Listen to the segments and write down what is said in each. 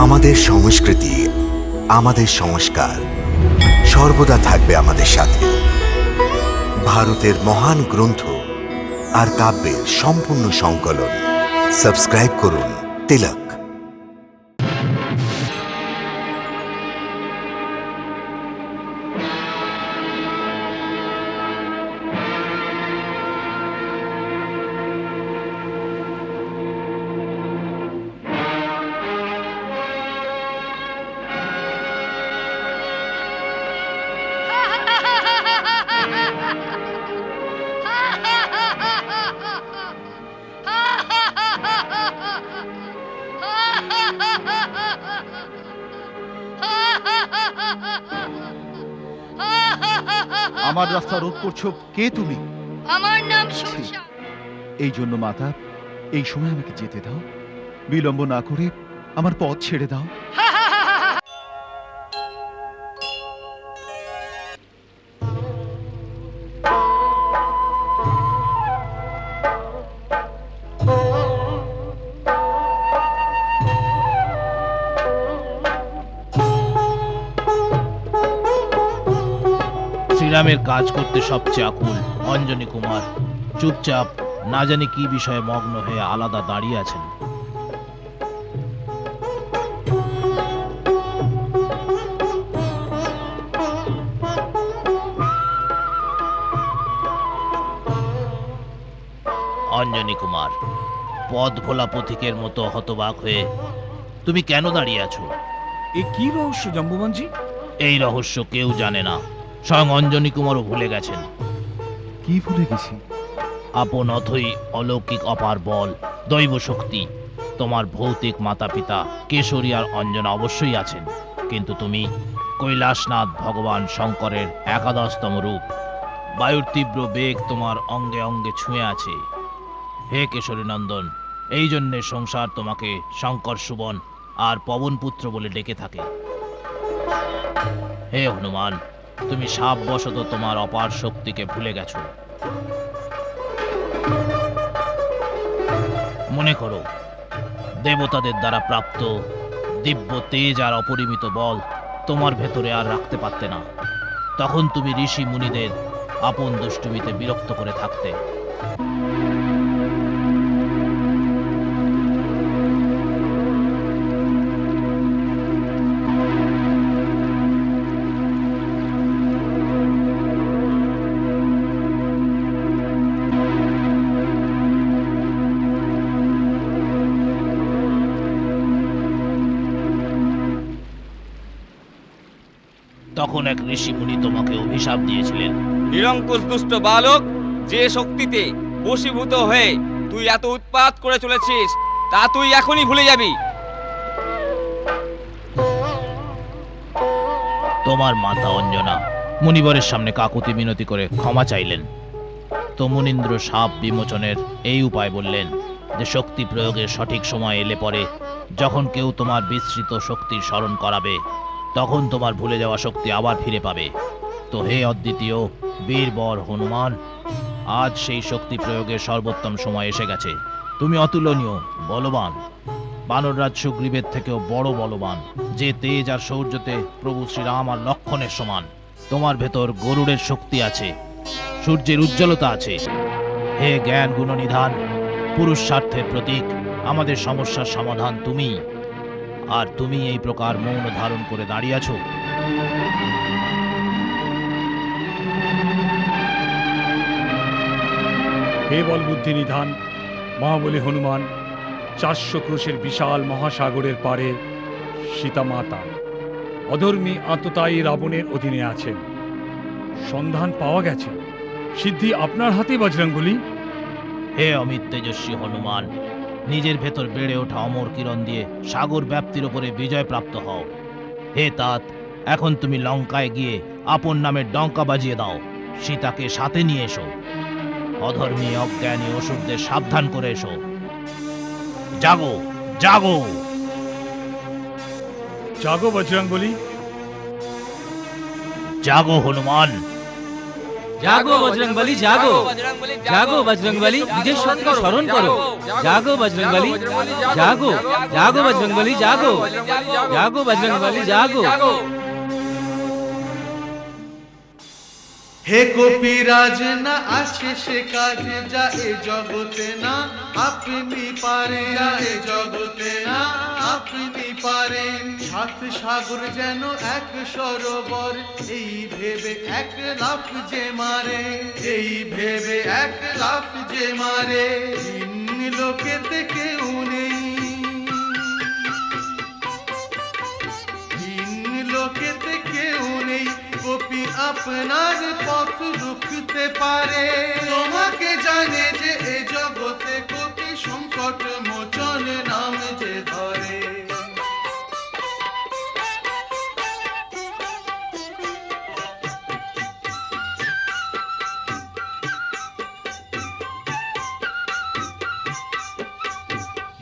আমাদের সংস্কৃতি, আমাদের সংস্কার সর্বদা থাকবে আমাদের সাথে। ভারতের মহান গ্রন্থ আর কাব্যের সম্পূর্ণ সংকলন। সাবস্ক্রাইব করুন তিলক। আমার রাস্তা রোধ করছো কে তুমি? আমার নাম সূর্যা। এই জন্য মাতা, এই সময় আমাকে যেতে দাও, বিলম্ব না করে আমার পথ ছেড়ে দাও। শ্রীরামের কাজ করতে সবচেয়ে আকুল অঞ্জনী কুমার চুপচাপ না জানি কি বিষয়ে মগ্ন হয়ে আলাদা দাঁড়িয়ে আছেন। অঞ্জনী কুমার পথ ভোলা পথিকের মতো হতবাক হয়ে তুমি কেন দাঁড়িয়ে আছো? এ কি রহস্য জম্বুবানজি? এই রহস্য কেউ জানে না, স্বয়ং অঞ্জনী কুমারও ভুলে গেছেন। কি ভুলে গেছি? আপন অথই অলৌকিক অপার বল, দৈব শক্তি। তোমার ভৌতিক মাতা পিতা কেশরী আর অঞ্জনা অবশ্যই আছেন, কিন্তু তুমি কৈলাসনাথ ভগবান শঙ্করের একাদশতম রূপ। বায়ুর তীব্র বেগ তোমার অঙ্গে অঙ্গে ছুঁয়ে আছে। হে কেশরী নন্দন, এই জন্যে সংসার তোমাকে শঙ্কর সুবন আর পবনপুত্র বলে ডেকে থাকে। হে হনুমান, তুমি সাপবশত তোমার অপার শক্তিকে ভুলে গেছো। মনে করো, দেবতাদের দ্বারা প্রাপ্ত দিব্য তেজ আর অপরিমিত বল তোমার ভেতরে আর রাখতে পারতে না। তখন তুমি ঋষি মুনিদের আপন দুষ্টুমিতে বিরক্ত করে থাকতে। তখন এক ঋষিমুনি তোমাকে অভিশাপ দিয়েছিলেন। নিরঙ্কুশ দুষ্ট বালক, যে শক্তিতে বশীভূত হয়ে তুই এত উৎপাত করে চলেছিস তা তুই এখনই ভুলে যাবি। তোমার মাতা অঞ্জনা মুনিবরের সামনে কাকুতি মিনতি করে ক্ষমা চাইলেন। তো মুনীন্দ্র সাপ বিমোচনের এই উপায় বললেন যে শক্তি প্রয়োগের সঠিক সময় এলে পরে যখন কেউ তোমার বিস্মৃত শক্তির স্মরণ করাবে, তখন তোমার ভুলে যাওয়া শক্তি আবার ফিরে পাবে। তো হে অদ্বিতীয় বীরবর হনুমান, আজ সেই শক্তি প্রয়োগের সর্বোত্তম সময় এসে গেছে। তুমি অতুলনীয়, বলবান, বানররাজ সুগ্রীবের থেকেও বড় বলবান, যে তেজ আর শৌর্যতে প্রভু শ্রীরাম আর লক্ষণের সমান। তোমার ভেতর গরুড়ের শক্তি আছে, সূর্যের উজ্জ্বলতা আছে। হে জ্ঞান গুণনিধান, পুরুষ স্বার্থের প্রতীক, আমাদের সমস্যার সমাধান তুমি। আর তুমি এই প্রকার মৌন ধারণ করে দাঁড়িয়ে আছো। হে বল বুদ্ধি নিধান, মহাবলী হনুমান, 400 ক্রোশের বিশাল মহাসাগরের পারে সীতা মাতা অধর্মী আততায়ী রাবণের অধীনে আছেন। সন্ধান পাওয়া গেছে, সিদ্ধি আপনার হাতে বজরঙ্গবলী। হে অমিত তেজস্বী হনুমান, নিজের ভেতর বেড়ে ওঠা অমর কিরণ দিয়ে সাগর ব্যাপ্তির ওপরে বিজয় প্রাপ্ত হও। হে তাত, এখন তুমি লঙ্কায় গিয়ে আপন নামের ডঙ্কা বাজিয়ে দাও, সীতাকে সাথে নিয়ে এসো। অধর্মী অজ্ঞানী অসুরদের সাবধান করে এসো। জাগো, জাগো, জাগো বজরঙ্গবলী। জাগো হনুমান। জাগো বজরংবলী জাগো, জাগো বজরংবলী, নিজের শক্তিকে স্মরণ করো। জাগো বজরংবলী, জাগো, জাগো বজরংবলী জাগো, জাগো বজরংবলী জাগো। হে কপিরাজ না আছে সে কাজে যা এ জগতে না আপনি পারে, যা এ জগতে না আপনি পারেন। সাত সাগর যেন এক সরোবর, এই ভেবে এক লাফ যে মারে, এই ভেবে এক লাফ যে মারে। তিন লোকেতে কেউ নেই, তিন লোকেতে কেউ নেই, কপি আপনার পথ রুখতে পারে। তোমাকে জানে যে এ জগতে কপি সংকট মোচন নাম যে ধরে।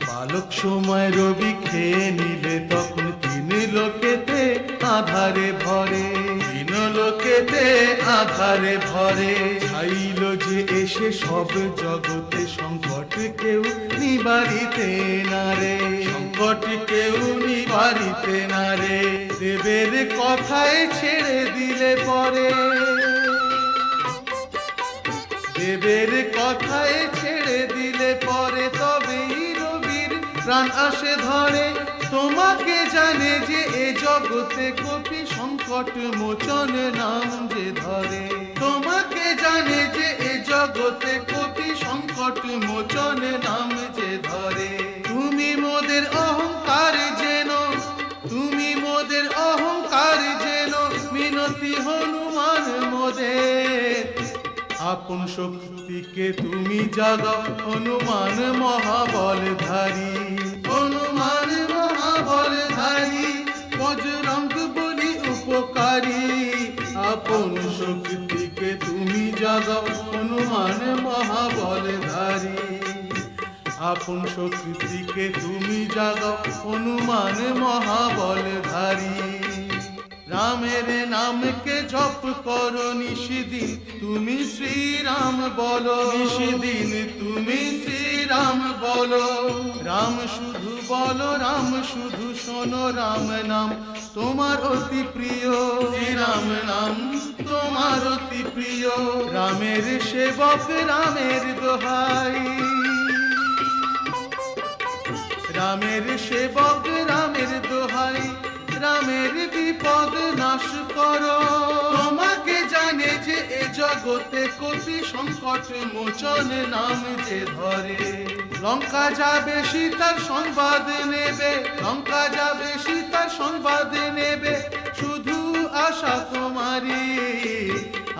বালক সময় রবি খেয়ে নিলে তখন তিন লোকেতে আধারে ভরে, তিন লোকেতে আধারে ভরে। চাইল যে এসে সব জগতে সংকট কেউ নিবারিতে না রে, সংকট কেউ নিবারিতে না রে। দেবের কথায় ছেড়ে দিলে পরে, দেবের কথায় ছেড়ে দিলে পরে তবেই রবির প্রাণ আসে ধরে। তোমাকে জানে যে এ জগতে কপি সংকট মোচন নাম যে ধরে। তোমাকে জানে যে এ জগতে কপি সংকট মোচন নাম যে ধরে। তুমি মোদের অহংকার যেন, তুমি মোদের অহংকার যেন, মিনতি হনুমান মোদের। আপন শক্তিকে তুমি জাগাও হনুমান মহাবলধারী, হনুমান মহাবলধারী, বজরং বলি উপকারী। আপন শক্তিকে তুমি জাগাও হনুমান মহাবলধারী, আপন শক্তিকে তুমি জাগাও হনুমান মহাবলধারী। রামের নামকে জপ করো নিশিদিন, তুমি শ্রীরাম বলো, নিশিদিন তুমি শ্রীরাম বলো। রাম শুধু বলো, রাম শুধু শোনো, রাম নাম তোমার অতি প্রিয়, শ্রীরাম নাম তোমার অতি প্রিয়। রামের সেবক রামের দোহাই, রামের সেবক রামের দোহাই, রামের বিপদ নাশ করো। তোমাকে জানে যে এ জগতে কপি সংকট মোচন নাম যে ধরে। লঙ্কা যাবে সীতার সংবাদ নেবে, লঙ্কা যাবে সীতার সংবাদ নেবে, শুধু আশা তোমারই।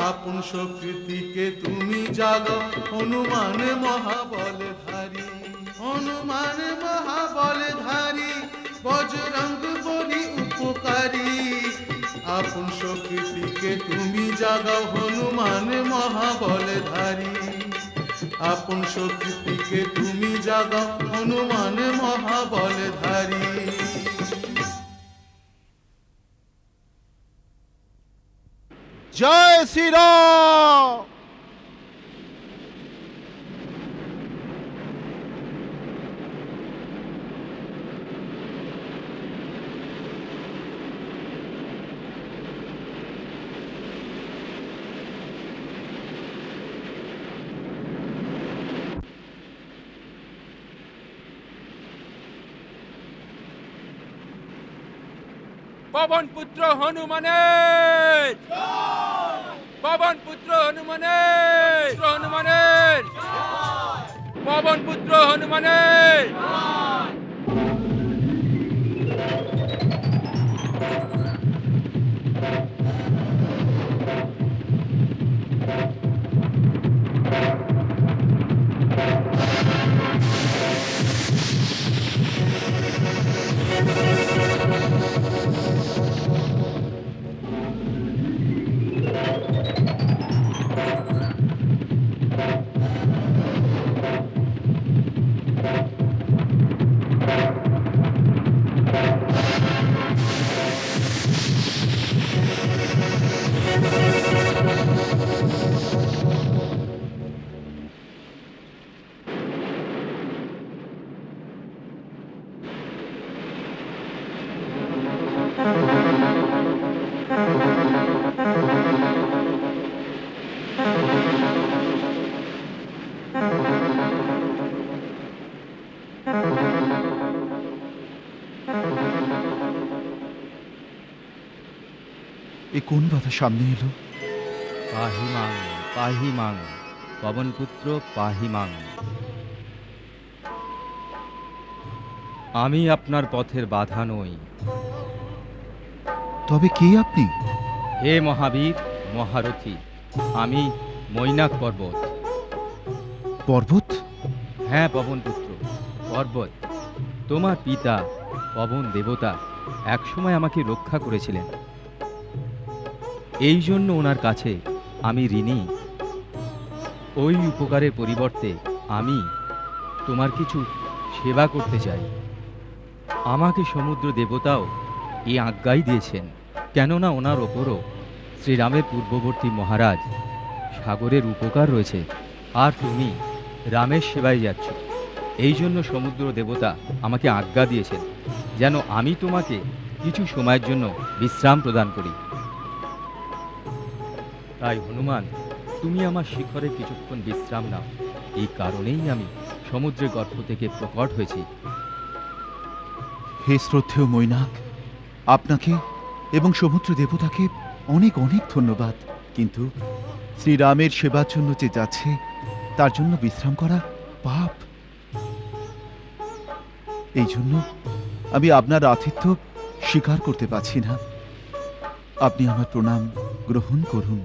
আপন শক্তিকে তুমি জাগো হনুমান মহাবলধারী, হনুমান মহাবলধারী, বজরং বলি উপকারী। আপন শক্তিকে তুমি জাগাও হনুমান মহাবলধারী, আপন শক্তিকে তুমি জাগাও হনুমান মহাবলধারী। জয় শ্রীরাম। পবন পুত্র হনুমানের, পবন পুত্র হনুমানের, হনুমানের, পবন পুত্র হনুমানের। এ কোন বাধা সামনে এলো? পাহিমাং পাহিমাং, পবনপুত্র পাহিমাং। আমি আপনার পথের বাধা নই। তবে কে আপনি? হে মহাবীর মহারথী, আমি মৈনাক পর্বত। পর্বত? হ্যাঁ পবনপুত্র, পর্বত। তোমার পিতা পবন দেবতা একসময় আমাকে রক্ষা করেছিলেন, এই জন্য ওনার কাছে আমি ঋণী। ওই উপকারের পরিবর্তে আমি তোমার কিছু সেবা করতে চাই। আমাকে সমুদ্র দেবতাও এই আজ্ঞাই দিয়েছেন, কেননা ওনার ওপরও শ্রীরামের পূর্ববর্তী মহারাজ সাগরের উপকার রয়েছে, আর তুমি রামের সেবায় যাচ্ছ। এই জন্য সমুদ্র দেবতা আমাকে আজ্ঞা দিয়েছেন যেন আমি তোমাকে কিছু সময়ের জন্য বিশ্রাম প্রদান করি। তাই হনুমান, তুমি আমার শিখরে কিছুক্ষণ বিশ্রাম নাও। এই কারণেই আমি সমুদ্রের গর্ভ থেকে প্রকট হয়েছি। হে শ্রদ্ধেয় মৈনাক, আপনাকে এবং সমুদ্র দেবতাকে অনেক অনেক ধন্যবাদ। কিন্তু শ্রীরামের সেবার জন্য যে যাচ্ছে তার জন্য বিশ্রাম করা পাপ। এই জন্য আমি আপনার আতিথ্য স্বীকার করতে পারছি না। আপনি আমার প্রণাম গ্রহণ করুন।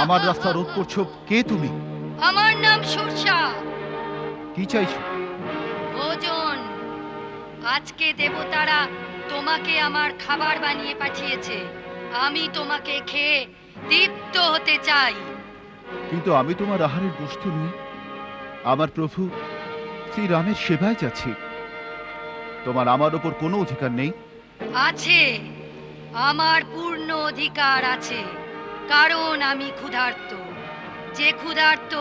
আমার রাস্তা রোধ করছো, কে তুমি? আমার নাম সূর্যা। কি চাইছো? ভোজন। আজকে দেবতারা তোমাকে আমার খাবার বানিয়ে পাঠিয়েছে। আমি তোমাকে খেয়ে দীপ্ত হতে চাই। কিন্তু আমি তোমার আহারের বস্তু নই। আমার প্রভু শ্রীরামের সেবায় যাচ্ছি। তোমার আমার ওপর কোনো অধিকার নেই। আছে, আমার পূর্ণ অধিকার আছে, কারণ আমি ক্ষুধার্ত। যে ক্ষুধার্ত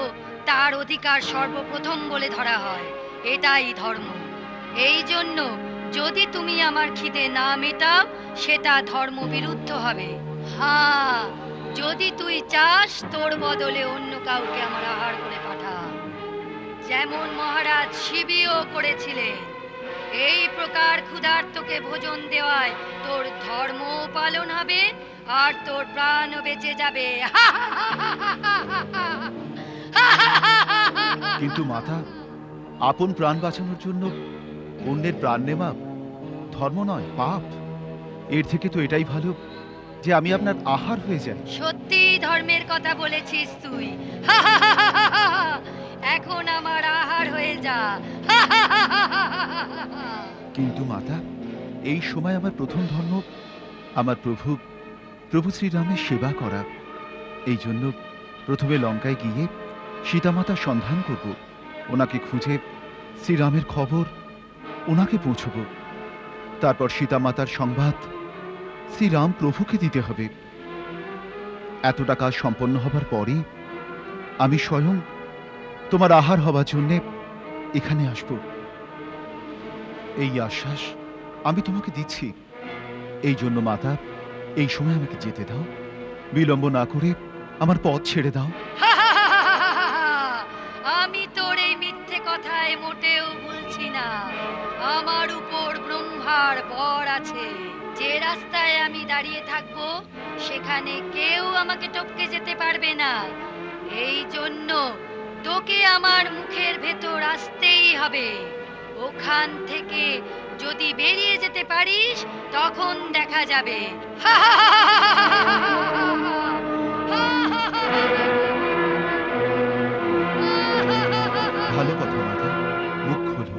তার অধিকার সর্বপ্রথম বলে ধরা হয়, এটাই ধর্ম। এই জন্য যদি তুমি আমার খিদে না মেটাও সেটা ধর্ম বিরুদ্ধ হবে। হ্যাঁ, যদি তুই চাস তোর বদলে অন্য কাউকে আমার আহার করে পাঠা, যেমন মহারাজ শিবিও করেছিলেন। এই প্রকার ক্ষুধার্তকে ভোজন দেওয়ায় তোর ধর্ম পালন হবে আর তোর প্রাণও বেঁচে যাবে। কিন্তু মাতা, আপন প্রাণ বাঁচানোর জন্য অন্যের প্রাণ নেওয়া ধর্ম নয়, পাপ। এর থেকে তো এটাই ভালো যে আমি আপনার আহার হয়ে যাই। সত্যি ধর্মের কথা বলেছিস তুই। এখন আমার আহার হয়ে যা। কিন্তু মাতা, এই সময় আমার প্রথম ধর্ম আমার প্রভু শ্রীরামের সেবা করা। এই জন্য প্রথমে লঙ্কায় গিয়ে সীতামাতার সন্ধান করব, ওনাকে খুঁজে শ্রীরামের খবর ওনাকে পৌঁছব। তারপর সীতামাতার সংবাদ শ্রীরাম প্রভুকে দিতে হবে। এতটা কাজ সম্পন্ন হবার পরই আমি স্বয়ং তোমার আহার হবার জন্যে এখানে আসব। এই আশ্বাস আমি তোমাকে দিচ্ছি। এই জন্য মাতা, এই সময় আমাকে যেতে দাও, বিলম্ব না করে আমার পথ ছেড়ে দাও। আমি তোর এই মিথ্যে কথায় মোটেও ভুলছি না। আমার উপর ব্রহ্মার বর আছে। যে রাস্তায় আমি দাঁড়িয়ে থাকবো সেখানে কেউ আমাকে টপকে যেতে পারবে না। এই জন্য তোকে আমার মুখের ভেতর আসতেই হবে। ওখান থেকে যদি বেরিয়ে যেতে পারিস তখন দেখা যাবে। ভালো কথা মাতা, মুখ খোলো,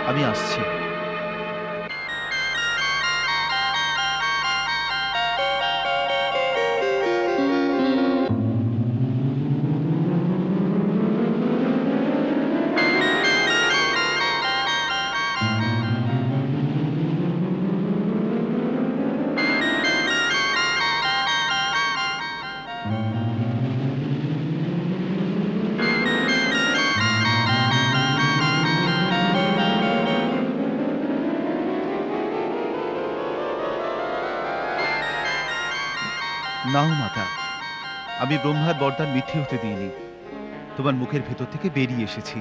আমি আসছি। নাও মাতা, আমি ব্রহ্মার বরদান মিথ্যে হতে দিইনি। তোমার মুখের ভেতর থেকে বেরিয়ে এসেছি।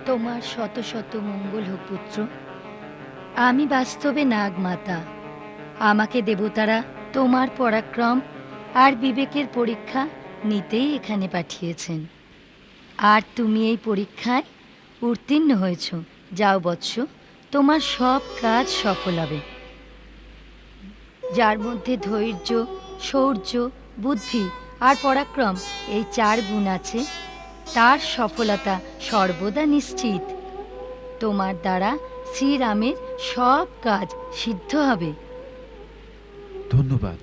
তোমার শত শত মঙ্গল হোক পুত্র। আমি বাস্তবে নাগমাতা। আমাকে দেবতারা তোমার পরাক্রম আর বিবেকের পরীক্ষা নিতেই এখানে পাঠিয়েছেন। আর তুমি এই পরীক্ষায় উত্তীর্ণ হয়েছ। যাও বৎস, তোমার সব কাজ সফল হবে। যার মধ্যে ধৈর্য, শৌর্য, বুদ্ধি আর পরাক্রম এই 4 গুণ আছে, তার সফলতা সর্বদা নিশ্চিত। তোমার দ্বারা শ্রীরামের সব কাজ সিদ্ধ হবে। ধন্যবাদ।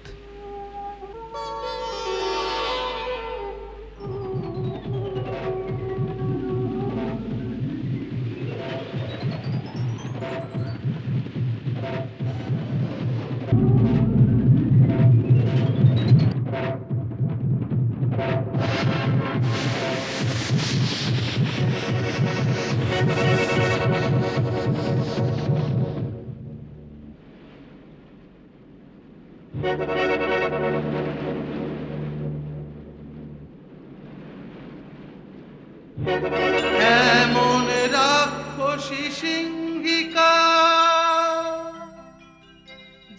এমন রাক্ষসী সিংহিকা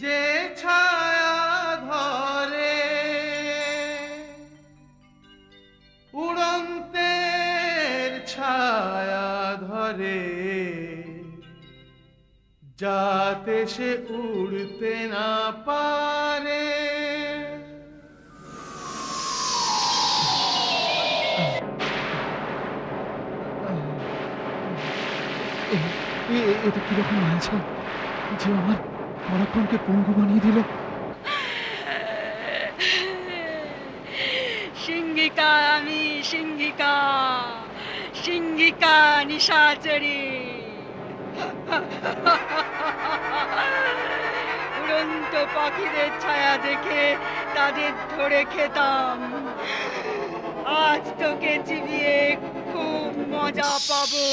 যে ছায়া ধরে উড়ন্তের ছায়া ধরে, যাতে সে উড়তে না পারে। এটা কিরকম হয়েছে যে আমার পরাক্রমকে পঙ্গু বানিয়ে দিল? সিংহিকা আমি, সিংহিকা, সিংহিকা নিশাচরী। উড়ন্ত পাখিদের ছায়া দেখে তাদের ধরে খেতাম। আজ তোকে চিবিয়ে খুব মজা পাবো।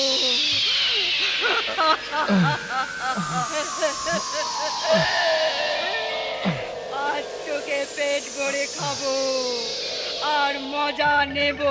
আজ তোকে পেট ভরে খাবো আর মজা নেব।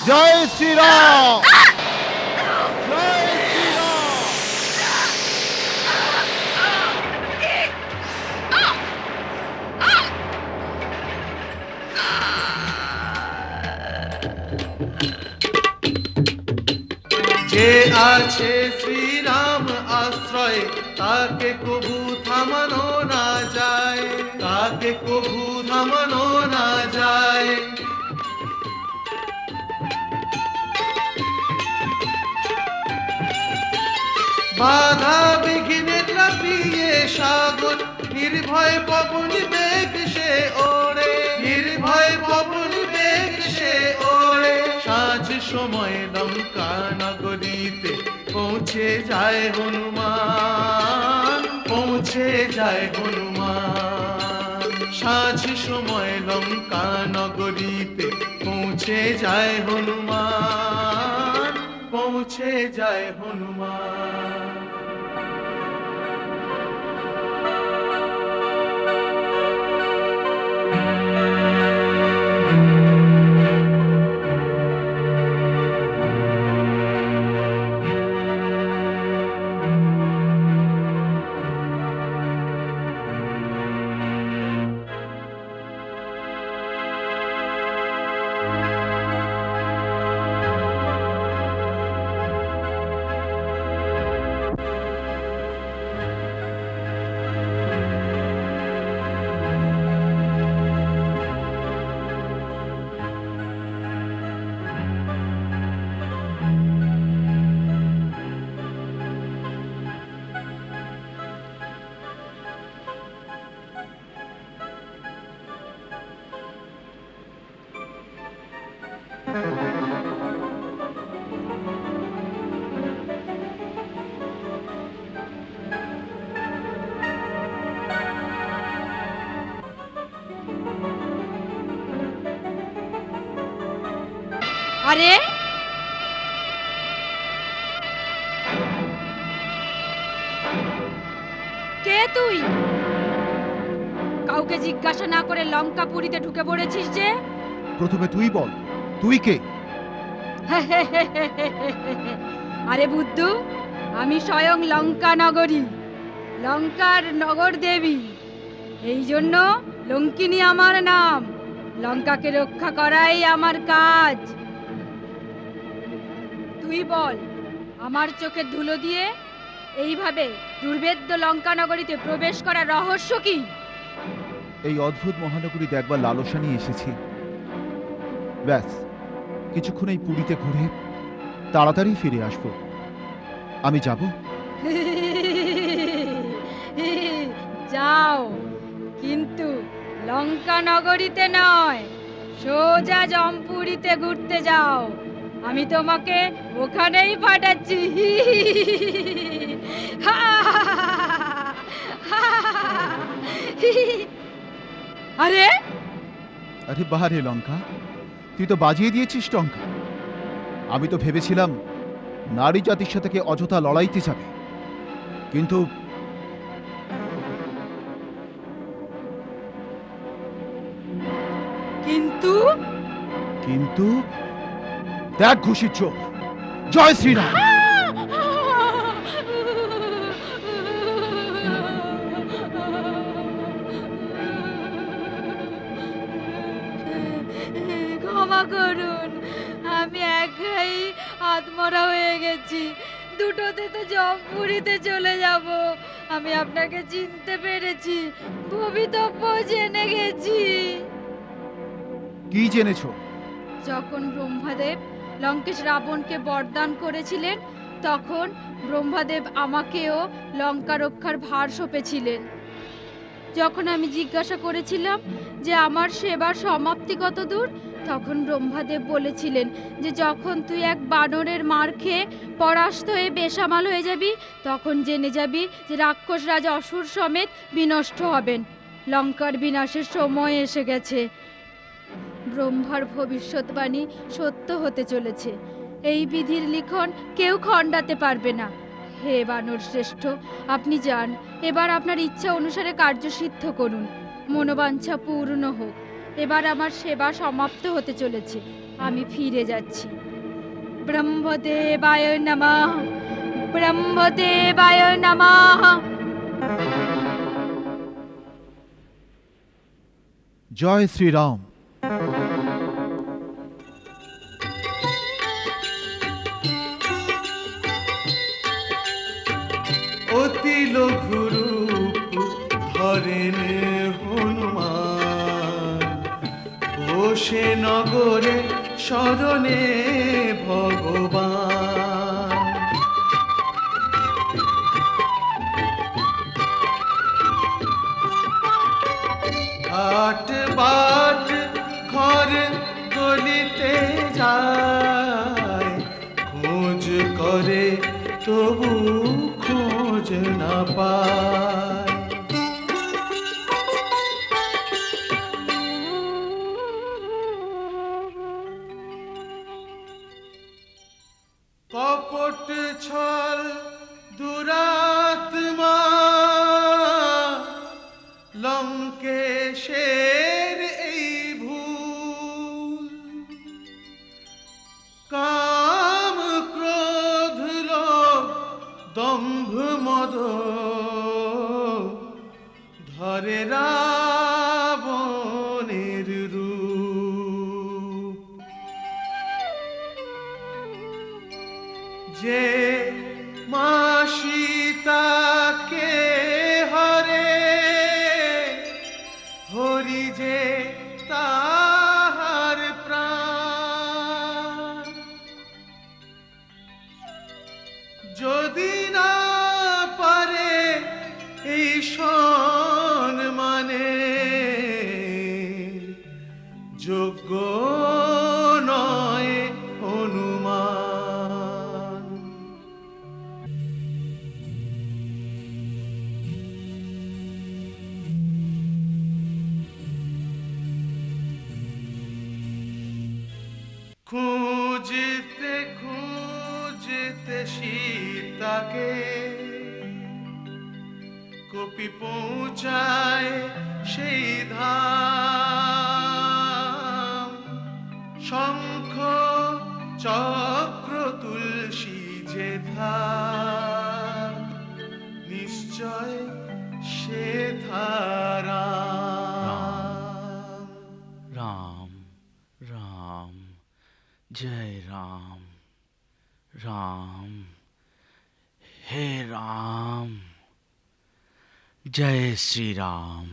জয় শ্রীরাম! জয় শ্রীরাম! যে আছে শ্রীরাম আশ্রয় তাকে কবু থামানো না যায়, তাকে কবু থামানো না যায়। বাধা বিঘ্নে কাটিয়ে সাগর নির্ভয় পবন বেগ সে ওড়ে, নির্ভয় পবন বেগ সে ওড়ে। সাঁঝ সময় লঙ্কা নগরীতে পৌঁছে যায় হনুমান, পৌঁছে যায় হনুমান। সাঁঝ সময় লঙ্কা নগরীতে পৌঁছে যায় হনুমান, পৌঁছে যায় হনুমান। আরে কে তুই? কাউকে জিজ্ঞাসা না করে লঙ্কাপুরীতে ঢুকে পড়েছিস যে? প্রথমে তুই বল, তুই কে? আরে বুদ্ধু, আমি স্বয়ং লঙ্কা নগরী, লঙ্কার নগর দেবী। এই জন্য লঙ্কিনী আমার নাম। লঙ্কাকে রক্ষা করাই আমার কাজ। তুই বল, আমার চোখের ধুলো দিয়ে এইভাবে দুর্ভেদ্য লঙ্কা নগরীতে প্রবেশ করার রহস্য কি? এই অদ্ভুত মহানগরী দেখবার লালসা নিয়ে এসেছি। ব্যাস, কিছুক্ষণ এই পুরীতে ঘুরে তাড়াতাড়ি ফিরে আসবো। আমি যাব? যাও, কিন্তু লঙ্কা নগরীতে নয়, সোজা জমপুরিতে ঘুরতে যাও। আমি তোমাকে ওখানেই পাঠাচ্ছি। আরে আরে বাহারে লঙ্কা, তুই তো বাজিয়ে দিয়েছিস টঙ্কা। আমি তো ভেবেছিলাম নারী জাতির সাথে কে অযথা লড়াইতে যাবে, কিন্তু কিন্তু কিন্তু দেখ ঘুষির চোখ। জয় শ্রীরাম! ক্ষমা করুন, আমি একাই আত্মরা হয়ে গেছি। দুটোতে তো জমপুরিতে চলে যাব। আমি আপনাকে চিনতে পেরেছি, ভবিতব্য জেনে গেছি। কি জেনেছো? যখন ব্রহ্মাদেব লঙ্কেশ রাবণকে বরদান করেছিলেন, তখন ব্রহ্মাদেব আমাকেও লঙ্কা রক্ষার ভার সঁপেছিলেন। যখন আমি জিজ্ঞাসা করেছিলাম যে আমার সেবার সমাপ্তি কত দূর, তখন ব্রহ্মাদেব বলেছিলেন যে যখন তুই এক বানরের মার খেয়ে পরাস্ত হয়ে বেসামাল হয়ে যাবি, তখন জেনে যাবি যে রাক্ষস রাজা অসুর সমেত বিনষ্ট হবেন। লঙ্কার বিনাশের সময় এসে গেছে। ব্রহ্মার ভবিষ্যৎবাণী সত্য হতে চলেছে। এই বিধির লিখন কেউ খণ্ডাতে পারবে না। হে বানর শ্রেষ্ঠ, আপনি যান, এবার আপনার ইচ্ছা অনুসারে কার্যসিদ্ধ করুন। মনোবাঞ্ছা পূর্ণ হোক। এবার আমার সেবা সমাপ্ত হতে চলেছে, আমি ফিরে যাচ্ছি। ব্রহ্মদেবায় নমঃ, ব্রহ্মদেবায় নমঃ। জয় শ্রীরাম। অতি লঘু রূপ ধরেন হনুমান, বসে নগরে শরণে ভগবান। হাট বাট ঘর গলিতে যায়, খোঁজ করে তবু খোঁজ না পায়। কপট ছল দুরাত্মা লঙ্কেশের এই ভুল, কাম ক্রোধ লোভ দম্ভ মদ ধরে রাবণের রূপ। যে মা সীতাকে হরে, হরি যে তাহার প্রাণ। যদি না পারে এই সম্মানে, যোগ্য নয় হনুমান। খুঁজতে খুঁজতে সীতাকে কপি পৌঁছায় সেই ধাম। শঙ্খ চক্র তুলসী যে ধাম, নিশ্চয় সে ধারাম। রাম রাম জয় রাম, রাম হে রাম, জয় শ্রী রাম।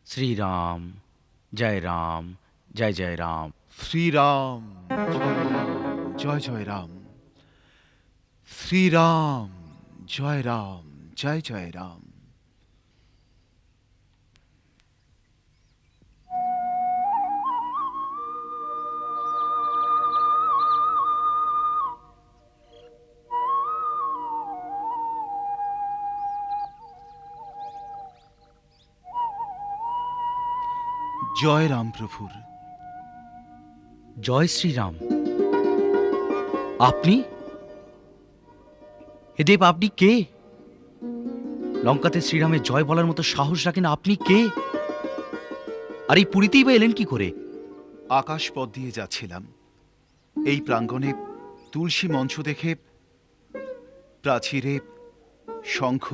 শ্রী রাম, জয় রাম, জয় জয় রাম। শ্রীরাম জয় রাম, জয় জয় রাম। শ্রীরাম জয় রাম, জয় জয় রাম। জয় রাম প্রভুর। জয় শ্রীরাম। আপনি হে দেব, আপনি কে? লঙ্কাতে শ্রীরামের জয় বলার মতো সাহস রাখেন আপনি কে? আর এই পুরীতেই বা এলেন কি করে? আকাশ পথ দিয়ে যাচ্ছিলাম, এই প্রাঙ্গণে তুলসী মঞ্চ দেখে প্রাচীরে শঙ্খ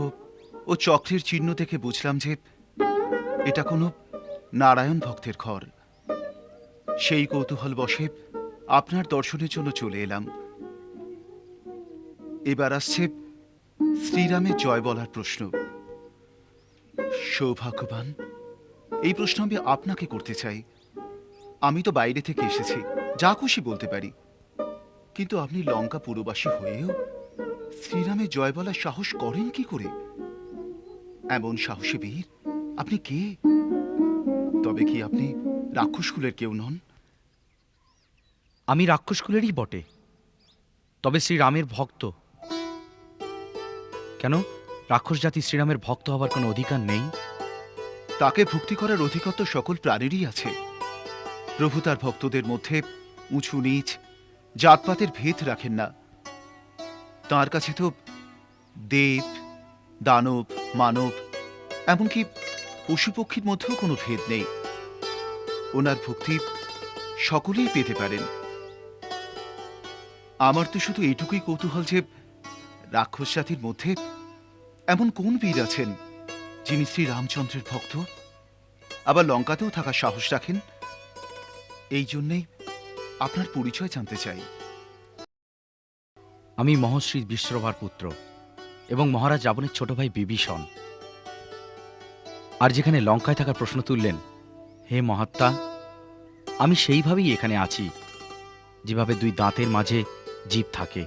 ও চক্রের চিহ্ন দেখে বুঝলাম যে এটা কোনো নারায়ণ ভক্তের ঘর। সেই কৌতূহল বশে আপনার দর্শনের জন্য চলে এলাম। এবার আসছে শ্রীরামের জয় বলার প্রশ্ন। সৌভাগ্যবান, এই প্রশ্ন আমি আপনাকে করতে চাই। আমি তো বাইরে থেকে এসেছি, যা খুশি বলতে পারি, কিন্তু আপনি লঙ্কা পুরবাসী হয়েও শ্রীরামের জয় বলার সাহস করেন কি করে? এমন সাহসী বীর আপনি কে? তবে কি আপনি রাক্ষসকুলের কেউ নন? আমি রাক্ষসকুলেরই বটে, তবে শ্রীরামের ভক্ত। কেন, রাক্ষস জাতি শ্রীরামের ভক্ত হবার কোনো অধিকার নেই? তাকে ভক্তি করার অধিকার তো সকল প্রাণীরই আছে। প্রভু তার ভক্তদের মধ্যে উঁচু নীচ জাতপাতের ভেদ রাখেন না। তার কাছে তো দেব, দানব, মানব, এমনকি পশু পক্ষীর মধ্যেও কোনো ভেদ নেই। ওনার ভক্তি সকলেই পেতে পারেন। আমার তো শুধু এইটুকুই কৌতূহল যে রাক্ষস জাতির মধ্যে এমন কোন বীর আছেন যিনি শ্রী রামচন্দ্রের ভক্ত, আবার লঙ্কাতেও থাকার সাহস রাখেন? এই জন্যেই আপনার পরিচয় জানতে চাই। আমি মহর্ষি বিশ্বভার পুত্র এবং মহারাজ রাবণের ছোট ভাই বিভীষণ। আর যেখানে লঙ্কায় থাকার প্রশ্ন তুললেন, হে মহাত্মা, আমি সেইভাবেই এখানে আছি, যেভাবে দুই দাঁতের মাঝে জীব থাকে।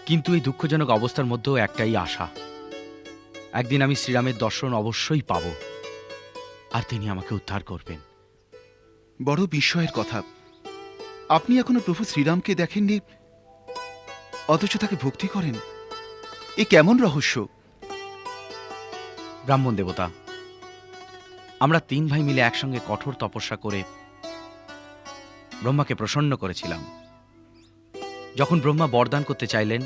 কিন্তু এই দুঃখজনক অবস্থার মধ্যেও একটাই আশা, একদিন আমি শ্রীরামের দর্শন অবশ্যই পাব, আর তিনি আমাকে উদ্ধার করবেন। বড় বিস্ময়ের কথা, আপনি এখনো প্রভু শ্রীরামকে দেখেননি, অথচ তাকে ভক্তি করেন। এ কেমন রহস্য? ব্রাহ্মণ দেবতা, আমরা 3 ভাই মিলে একসঙ্গে কঠোর তপস্যা করে ব্রহ্মাকে প্রসন্ন করেছিলাম। যখন ব্রহ্মা বরদান করতে চাইলেন,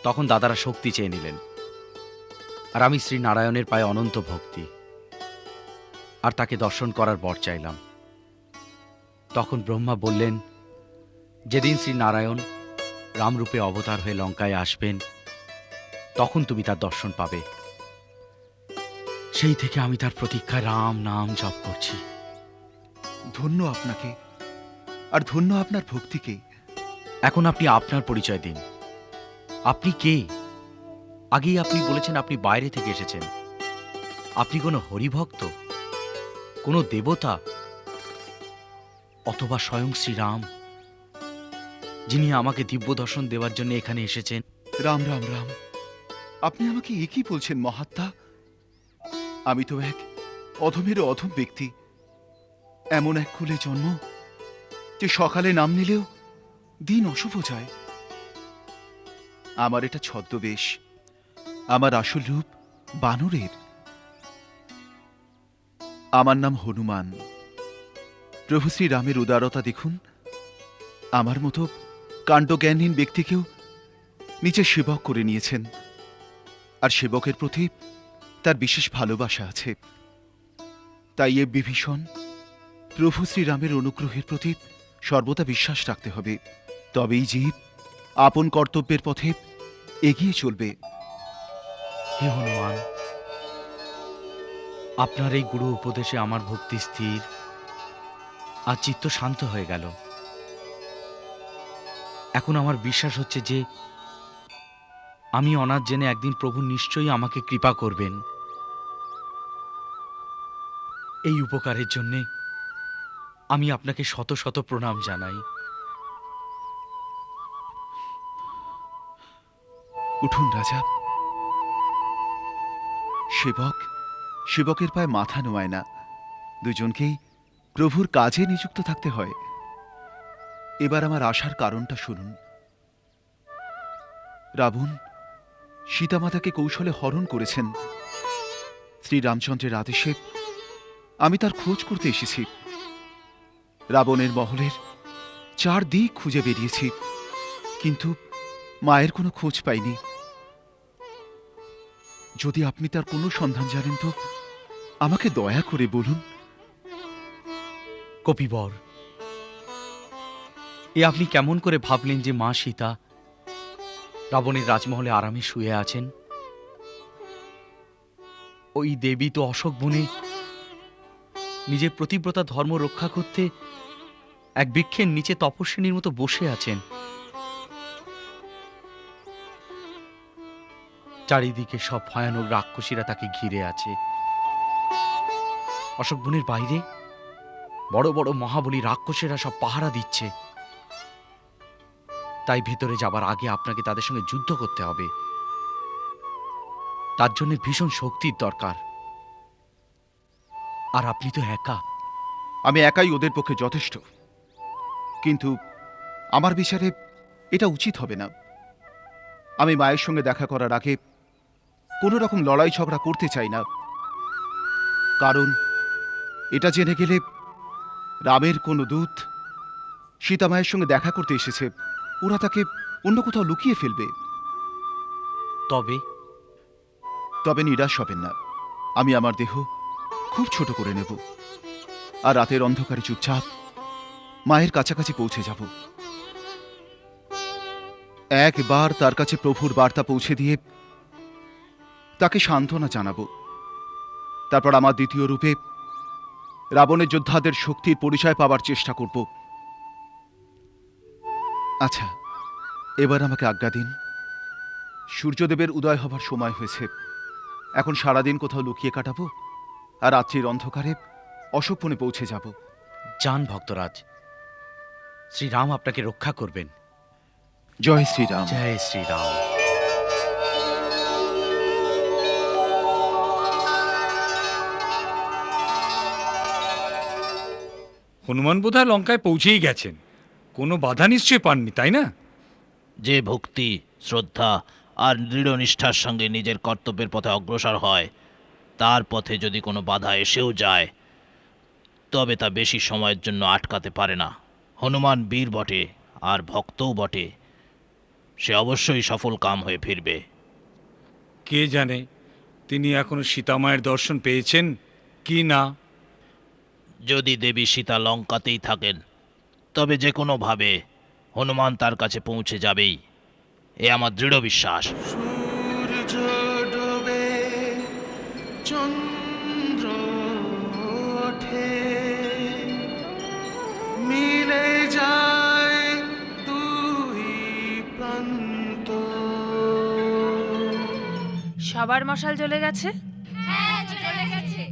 তখন দাদারা শক্তি চেয়ে নিলেন, আর আমি শ্রী নারায়ণের পায়ে অনন্ত ভক্তি আর তাকে দর্শন করার বর চাইলাম। তখন ব্রহ্মা বললেন, যেদিন শ্রী নারায়ণ রামরূপে অবতার হয়ে লঙ্কায় আসবেন, তখন তুমি তার দর্শন পাবে। সেই থেকে আমি তার প্রতীক্ষায় রাম নাম জপ করছি। ধন্য আপনাকে, আর ধন্য আপনার ভক্তিকে। এখন আপনি আপনার পরিচয় দিন। আপনি কে? আগেই আপনি বলেছেন আপনি বাইরে থেকে এসেছেন। আপনি কোনো হরিভক্ত, কোনো দেবতা, অথবা স্বয়ং শ্রীরাম, যিনি আমাকে দিব্য দর্শন দেওয়ার জন্য এখানে এসেছেন? রাম রাম রাম, আপনি আমাকে একই বলছেন মহাত্মা? আমি তো এক অধমের অধম ব্যক্তি, এমন এক কুলে জন্ম যে সকালে নাম নিলেও দিন অশুভ যায়। আমার এটা ছদ্মবেশ, আমার আসল রূপ বানরের। আমার নাম হনুমান। প্রভু শ্রীরামের উদারতা দেখুন, আমার মতো কাণ্ডজ্ঞানহীন ব্যক্তিকেও নিজের সেবক করে নিয়েছেন, আর সেবকের প্রতি তার বিশেষ ভালোবাসা আছে। তাই এ বিভীষণ, প্রভু শ্রীরামের অনুগ্রহের প্রতি সর্বদা বিশ্বাস রাখতে হবে, তবেই জীব আপন কর্তব্যের পথে এগিয়ে চলবে। হে হনুমান, আপনার এই গুরু উপদেশে আমার ভক্তি স্থির আর চিত্ত শান্ত হয়ে গেল। এখন আমার বিশ্বাস হচ্ছে যে আমি অনাথ জেনে একদিন প্রভু নিশ্চয়ই আমাকে কৃপা করবেন। এই উপকারের জন্যে আমি আপনাকে শত শত প্রণাম জানাই। উঠুন রাজা। সেবক সেবকের পায়ে মাথা নোয়ায় না, দুজনকেই প্রভুর কাজে নিযুক্ত থাকতে হয়। এবার আমার আসার কারণটা শুনুন। রাবণ সীতামাতাকে কৌশলে হরণ করেছেন। শ্রীরামচন্দ্রের আদেশে আমি তার খোঁজ করতে এসেছি। রাবণের মহলের 4 দিক খুঁজে বেরিয়েছি, কিন্তু মায়ের কোনো খোঁজ পাইনি। যদি আপনি তার কোনো সন্ধান জানেন তো আমাকে দয়া করে বলুন। কপিবর, এ আপনি কেমন করে ভাবলেন যে মা সীতা রাবণের রাজমহলে আরামে শুয়ে আছেন? ওই দেবী তো অশোক বনে নিজের প্রতিব্রতা ধর্ম রক্ষা করতে এক বৃক্ষের নিচে তপস্বিনীর মতো বসে আছেন। চারিদিকে সব ভয়ানক রাক্ষসীরা তাকে ঘিরে আছে। অশোক বনের বাইরে বড় বড় মহাবলী রাক্ষসেরা সব পাহারা দিচ্ছে। তাই ভেতরে যাবার আগে আপনাকে তাদের সঙ্গে যুদ্ধ করতে হবে। তার জন্য ভীষণ শক্তির দরকার। আর আপনি তো একা। আমি একাই ওদের পক্ষে যথেষ্ট, কিন্তু আমার বিচারে এটা উচিত হবে না। আমি মায়ের সঙ্গে দেখা করার আগে কোনো রকম লড়াই ঝগড়া করতে চাই না, কারণ এটা জেনে গেলে রামের কোনো দূত সীতা মায়ের সঙ্গে দেখা করতে এসেছে, ওরা তাকে অন্য কোথাও লুকিয়ে ফেলবে। তবে নিরাশ হবেন না, আমি আমার দেহ খুব ছোট করে নেব, আর রাতের অন্ধকারে চুপচাপ মায়ের কাছাকাছি পৌঁছে যাব। একবার তার কাছে প্রভুর বার্তা পৌঁছে দিয়ে তাকে সান্ত্বনা জানাবো। তারপর আমার দ্বিতীয় রূপে রাবণের যোদ্ধাদের শক্তির পরিচয় পাওয়ার চেষ্টা করব। আচ্ছা, এবার আমাকে আজ্ঞা দিন। সূর্যদেবের উদয় হবার সময় হয়েছে, এখন সারাদিন কোথাও লুকিয়ে কাটাবো, আর রাত্রির অন্ধকারে অশোকবনে পৌঁছে যাব। যান ভক্তরাজ, শ্রীরাম আপনাকে রক্ষা করবেন। জয় শ্রীরাম। জয় শ্রীরাম। হনুমান বোধহয় লঙ্কায় পৌঁছেই গেছেন, কোনো বাধা নিশ্চয় পাননি, তাই না? যে ভক্তি, শ্রদ্ধা আর দৃঢ় নিষ্ঠার সঙ্গে নিজের কর্তব্যের পথে অগ্রসর হয়, তার পথে যদি কোনো বাধা এসেও যায়, তবে তা বেশি সময়ের জন্য আটকাতে পারে না। হনুমান বীর বটে আর ভক্তও বটে, সে অবশ্যই সফল কাম হয়ে ফিরবে। কে জানে তিনি এখনো সীতামায়ের দর্শন পেয়েছেন কি না। যদি দেবী সীতা লঙ্কাতেই থাকেন, তবে যে কোনোভাবে হনুমান তার কাছে পৌঁছে যাবেই, এ আমার দৃঢ় বিশ্বাস। সূর্য ডোবে চন্দ্র ওঠে, মিলে যায় দুই প্রান্ত। সবার মশাল জ্বলে গেছে? হ্যাঁ, চলে গেছে।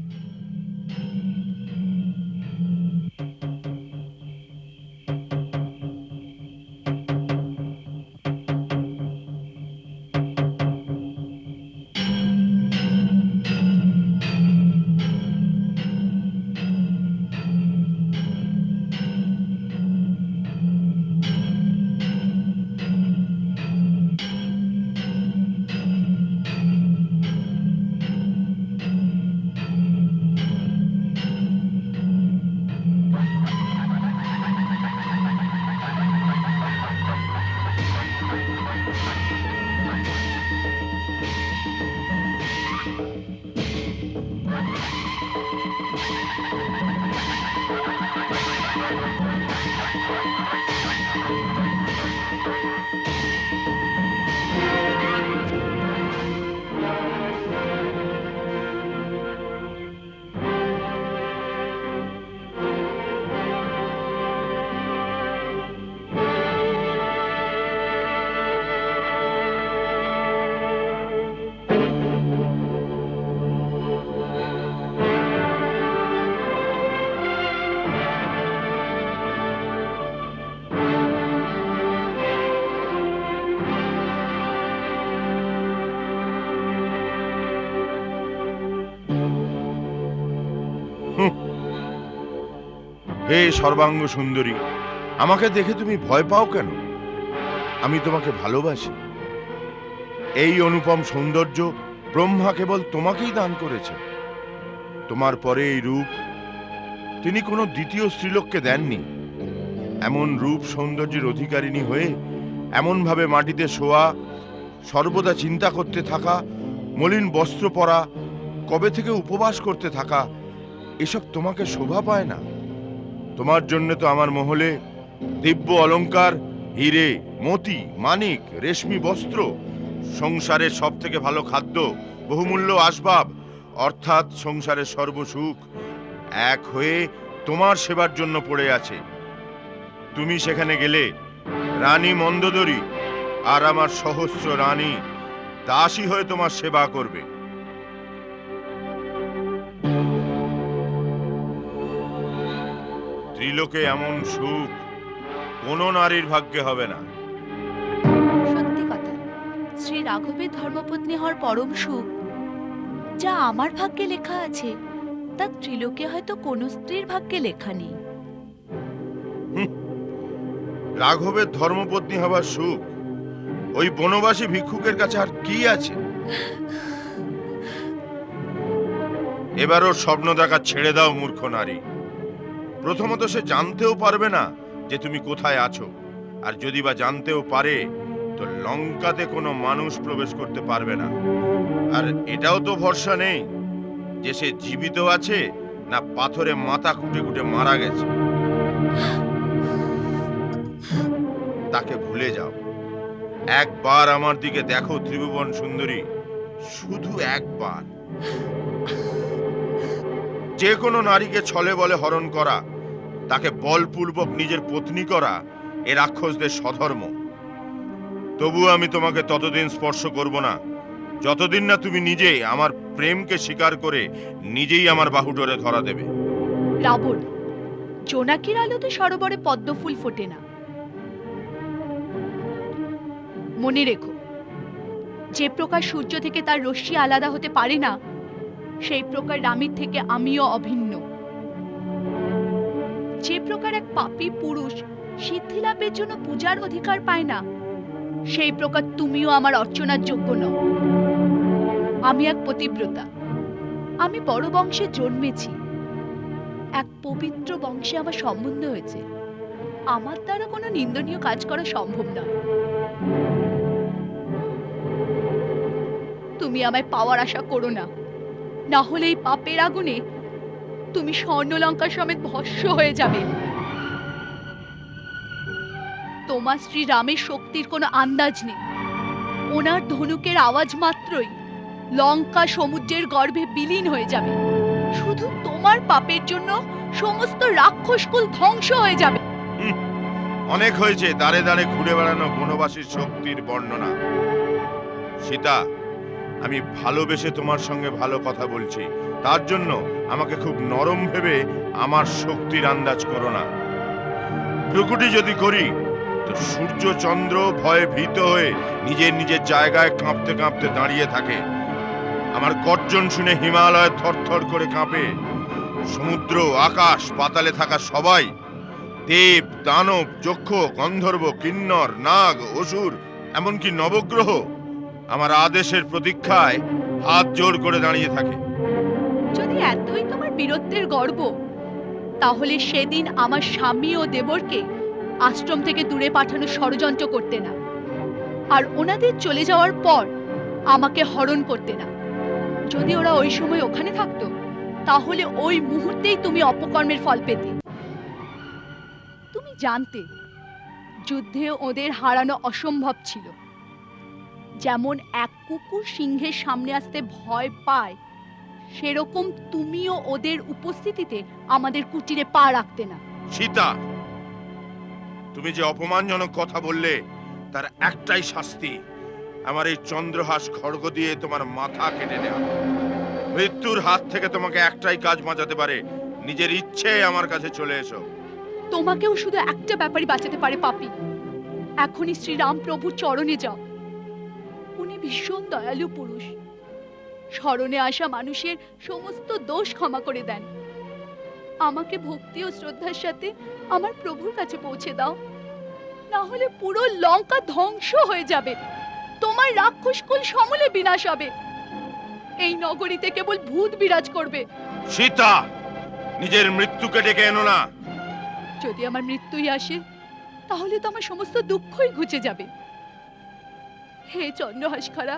হে সর্বাঙ্গ সুন্দরী, আমাকে দেখে তুমি ভয় পাও কেন? আমি তোমাকে ভালোবাসি। এই অনুপম সৌন্দর্য ব্রহ্মা কেবল তোমাকেই দান করেছে। তোমার পরে এই রূপ তিনি কোনো দ্বিতীয় স্ত্রীলোককে দেননি। এমন রূপ সৌন্দর্যের অধিকারিণী হয়ে এমনভাবে মাটিতে শোয়া, সর্বদা চিন্তা করতে থাকা, মলিন বস্ত্র পরা, কবে থেকে উপবাস করতে থাকা, এসব তোমাকে শোভা পায় না। তোমার জন্য তো আমার মহলে দিব্য অলংকার, হিরে, মতি, মানিক, রেশমি বস্ত্র, সংসারের সব থেকে ভালো খাদ্য, বহুমূল্য আসবাব, অর্থাৎ সংসারের সর্বসুখ এক হয়ে তোমার সেবার জন্য পড়ে আছে। তুমি সেখানে গেলে রানী মন্দোদরী আর আমার সহস্র রানী দাসী হয়ে তোমার সেবা করবে। ত্রিলোকে এমন সুখ কোন নারীর ভাগ্যে হবে না। রাঘবের ধর্মপত্নী হওয়ার পরম সুখ যা আমার ভাগ্যে লেখা আছে, তা ত্রিলোকে হয়তো কোনো স্ত্রীর ভাগ্যে লেখা নেই। রাঘবের ধর্মপত্নী হবার সুখ ওই বনবাসী ভিক্ষুকের কাছে আর কি আছে? এবার ওর স্বপ্ন দেখা ছেড়ে দাও মূর্খ নারী। প্রথমত সে জানতেও পারবে না যে তুমি কোথায় আছো, আর যদি বা জানতেও পারে তো লঙ্কাতে কোনো মানুষ প্রবেশ করতে পারবে না। আর এটাও তো ভরসা নেই যে সে জীবিত আছে না পাথরে মাথা কুটে কুটে মারা গেছে। তাকে ভুলে যাও। একবার আমার দিকে দেখো ত্রিভুবন সুন্দরী, শুধু একবার। যে কোনো নারীকে ছলে বলে হরণ করা, তাকে বলপূর্বক নিজের পত্নী করা এ রাক্ষসদের স্বধর্ম। তবু আমি তোমাকে ততদিন স্পর্শ করব না যতদিন না তুমি নিজে আমার প্রেমকে স্বীকার করে নিজেই আমার বাহুডোরে ধরা দেবে। রাবণ, জোনাকির আলোতে সরোবরে পদ্মফুল ফোটে না। মনে রেখো, যে প্রকার সূর্য থেকে তার রশ্মি আলাদা হতে পারে না, সেই প্রকার রামের থেকে আমিও অভিন্ন। যে প্রকার এক পাপী পুরুষ সিদ্ধি লাভের জন্য পূজার অধিকার পায় না, সেই প্রকার তুমিও আমার অর্চনার যোগ্য নও। আমি এক পতিব্রতা। আমি বড় বংশে জন্মেছি, এক পবিত্র বংশে আমার সম্বন্ধ হয়েছে। আমার দ্বারা কোনো নিন্দনীয় কাজ করা সম্ভব নয়। তুমি আমায় পাওয়ার আশা করো না, না হলে এই পাপের আগুনে তুমি স্বর্ণলঙ্কা সমেত ভস্ম হয়ে যাবে। তোমার শ্রী রামের শক্তির কোনো আন্দাজ নেই। ওনার ধনুকের আওয়াজ মাত্রই লঙ্কা সমুদ্রের গর্ভে বিলীন হয়ে যাবে। শুধু তোমার পাপের জন্য সমস্ত রাক্ষসকুল ধ্বংস হয়ে যাবে। অনেক হয়েছে দাঁড়ে দাঁড়ে ঘুরে বেড়ানো বনবাসীর শক্তির বর্ণনা। সীতা, আমি ভালোবেসে তোমার সঙ্গে ভালো কথা বলছি, তার জন্য আমাকে খুব নরম ভেবে আমার শক্তির আন্দাজ করো না। প্রকুটি যদি করি তো সূর্য চন্দ্র ভয়ে ভীত হয়ে নিজের নিজের জায়গায় কাঁপতে কাঁপতে দাঁড়িয়ে থাকে। আমার গর্জন শুনে হিমালয় থরথর করে কাঁপে। সমুদ্র, আকাশ, পাতালে থাকা সবাই, দেব, দানব, যক্ষ, গন্ধর্ব, কিন্নর, নাগ, অসুর, এমনকি নবগ্রহ আমার আদেশের প্রতীক্ষায় হাত জোড় করে দাঁড়িয়ে থাকে। যদি এতই তোমার বীরত্বের গর্ব, তাহলে সেদিন আমার স্বামী ও দেবরকে আশ্রম থেকে দূরে পাঠানোর ষড়যন্ত্র করতে না, আর ওনাদের চলে যাওয়ার পর আমাকে হরণ করতে না। যদি ওরা ওই সময় ওখানে থাকতো, তাহলে ওই মুহূর্তেই তুমি অপকর্মের ফল পেতে। তুমি জানতে যুদ্ধে ওদের হারানো অসম্ভব ছিল। যেমন এক কুকুর সিংহের সামনে আসতে ভয় পায়, সেরকম তুমিও ওদের উপস্থিতিতে আমাদের কুটিরে পা রাখতে না। সীতা, তুমি যে অপমানজনক কথা বললে তার একটাই শাস্তি, আমার এই চন্দ্রহাস খড়গ দিয়ে তোমার মাথা কেটে নেওয়া। মৃত্যুর হাত থেকে তোমাকে একটাই কাজ বাঁচাতে পারে, নিজের ইচ্ছে আমার কাছে চলে এসো। তোমাকেও শুধু একটা ব্যাপারই বাঁচাতে পারে পাপী। এখনই শ্রীরাম প্রভুর চরণে যাও। উনি ভীষণ দয়ালু পুরুষ, স্মরণে আসা মানুষের সমস্ত দোষ ক্ষমা করে দেন। আমাকে ভক্তি ও শ্রদ্ধার সাথে আমার প্রভুর কাছে পৌঁছে দাও, না হলে পুরো লঙ্কা ধ্বংস হয়ে যাবে। তোমার রাক্ষসকুল সমূলে বিনাশ হবে। এই নগরীতে কেবল ভূত বিরাজ করবে। সীতা, নিজের মৃত্যুকে ডেকে এনো না। যদি আমার মৃত্যুই আসে, তাহলে তো আমার সমস্ত দুঃখই ঘুচে যাবে। হে চন্দ্রহাসখারা,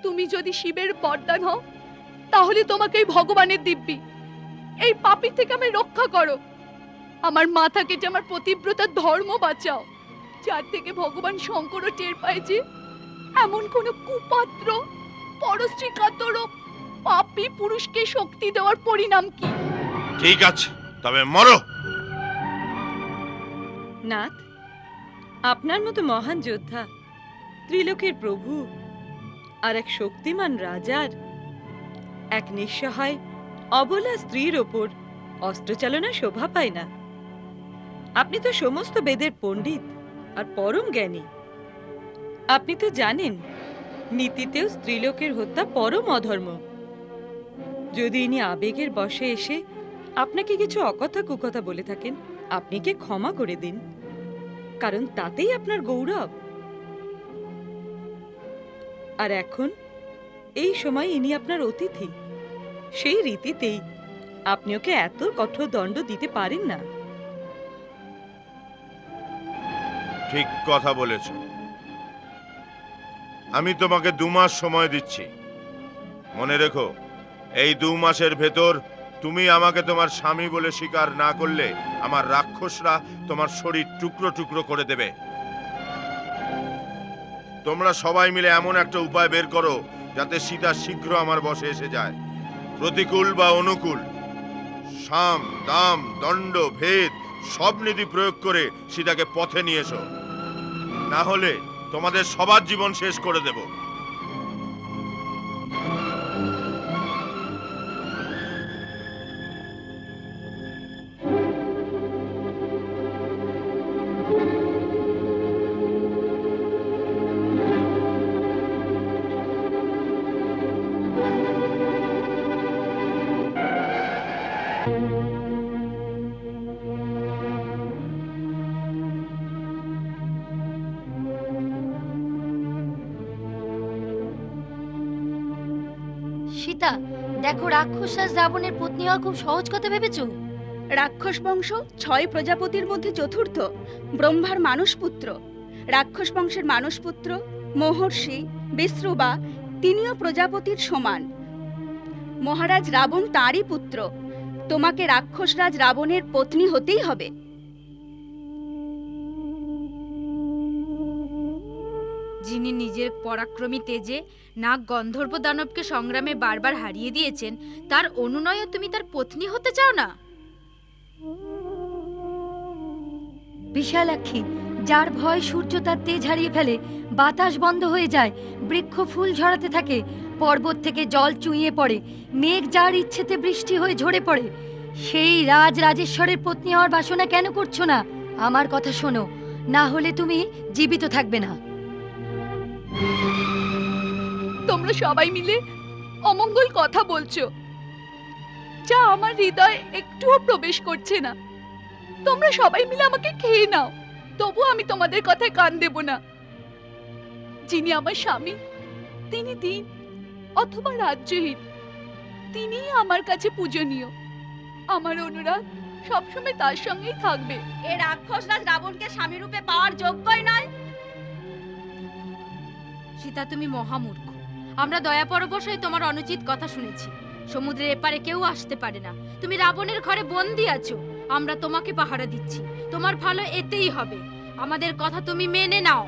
তুমি যদি শিবের বরদান হও, তাহলে তোমাকে এই ভগবানের দিব্যি, এই পাপী থেকে আমি রক্ষা করো। আমার মাথা কেটে আমার পতিব্রতার ধর্ম বাঁচাও, যার থেকে ভগবান শঙ্করও টের পায় যে এমন কোন কুপাত্র, পরশ্রী কাতর পাপী পুরুষকে শক্তি দেওয়ার পরিণাম কি। ঠিক আছে, তবে মরো। নাথ, আপনার মতো মহান যোদ্ধা, ত্রিলোকের প্রভু, আর এক শক্তিমান রাজার এক নিঃসহায় অবলা স্ত্রীর ওপর অস্ত্রচালনা শোভা পায় না। আপনি তো সমস্ত বেদের পণ্ডিত আর পরম জ্ঞানী। আপনি তো জানেন নীতিতেও স্ত্রীলোকের হত্যা পরম অধর্ম। যদি ইনি আবেগের বশে এসে আপনাকে কিছু অকথা কুকথা বলে থাকেন, আপনি কে ক্ষমা করে দিন, কারণ তাতেই আপনার গৌরব। আর এখন এই সময় ইনি আপনার অতিথি, সেই রীতিতেই আপনি ওকে এত কঠোর দণ্ড দিতে পারেন না। ঠিক কথা বলেছ। আমি তোমাকে 2 মাস সময় দিচ্ছি। মনে রেখো, এই 2 মাসের ভেতর তুমি আমাকে তোমার স্বামী বলে স্বীকার না করলে আমার রাক্ষসরা তোমার শরীর টুকরো টুকরো করে দেবে। তোমরা সবাই মিলে এমন একটা উপায় বের করো যাতে সীতা শীঘ্র আমার বশে এসে যায়। প্রতিকূল বা অনুকূল, সাম দাম দণ্ড ভেদ সব নীতি প্রয়োগ করে সীতাকে পথে নিয়ে এসো, না হলে তোমাদের সবার জীবন শেষ করে দেব। সীতা, দেখো রাক্ষস রাবণের পত্নী হওয়া খুব সহজ কথা ভেবেছো। রাক্ষস বংশ 6 প্রজাপতির মধ্যে চতুর্থ, ব্রহ্মার মানসপুত্র। রাক্ষস বংশের মানসপুত্র মহর্ষি বিশ্রুবা, তিনিও প্রজাপতির সমান। মহারাজ রাবণ তাঁরই পুত্র। তোমাকে রাক্ষসরাজ রাবণের পত্নী হতেই হবে। যিনি নিজের পরাক্রমী তেজে নাগ গন্ধর্ব দানবকে সংগ্রামে বারবার হারিয়ে দিয়েছেন, তার অনুনয়ে তুমি তার পত্নী হতে চাও না? বিশালাক্ষী, যার ভয় সূর্য তার তেজ হারিয়ে ফেলে, বাতাস বন্ধ হয়ে যায়, বৃক্ষ ফুল ঝরাতে থাকে, পর্বত থেকে জল চুইয়ে পড়ে, মেঘ যার ইচ্ছেতে বৃষ্টি হয়ে ঝরে পড়ে, সেই রাজেশ্বরের পত্নী হওয়ার বাসনা কেন করছো না? আমার কথা শোনো, না হলে তুমি জীবিত থাকবে না। তোমরা সবাই মিলে অমঙ্গল কথা বলছো, যা আমার হৃদয়ে একটুও প্রবেশ করছে না। তোমরা সবাই মিলে আমাকে খেয়ে নাও, তবু আমি তোমাদের কথায় কান দেব না। যিনি আমার স্বামী, তিনি দিন অথবা রাজ্যহীন, তিনিই আমার কাছে পূজনীয়। আমার অনুরাগ সবসময় তার সঙ্গেই থাকবে। এ রাক্ষসরাজ রাবণকে স্বামী রূপে পাওয়ার যোগ্যই নয়। সীতা, তুমি মহামূর্খ। আমরা দয়া পরবশ হয়ে তোমার অনুচিত কথা শুনেছি। সমুদ্রের এপারে কেউ আসতে পারে না, তুমি রাবণের ঘরে বন্দি আছো। আমরা তোমাকে পাহারা দিচ্ছি, তোমার ভালো এতেই হবে। আমাদের কথা তুমি মেনে নাও।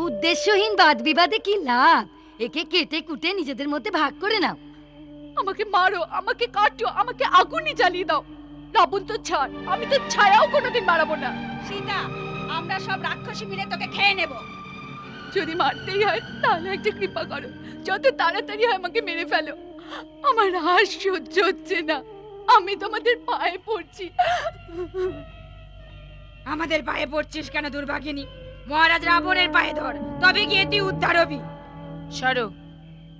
উদ্দেশ্যহীন বাদ বিবাদে কি লাভ? একে কেটে কুটে নিজেদের মধ্যে ভাগ করে নাও। আমাকে মারো, আমাকে কাটো, আমাকে আগুনে জ্বালিয়ে দাও। রাবণ তো ছাড়, আমি তো ছায়াও কোনোদিন বাড়াবো না। সীতা, আমরা সব রাক্ষসী মিলে তোকে খেয়ে নেব। যদি মারতেই হয় তাহলে একটা কৃপা করো, যত তাড়াতাড়ি হয় আমাকে মেরে ফেলো। আমার আর সহ্য হচ্ছে না, আমি তোমাদের পায়ে পড়ছি। আমাদের পায়ে পড়ছিস কেন দুর্ভাগিনী? মহারাজ রাবণের পায়ে ধর, তবে গিয়ে তুই উদ্ধার হবি। সরো,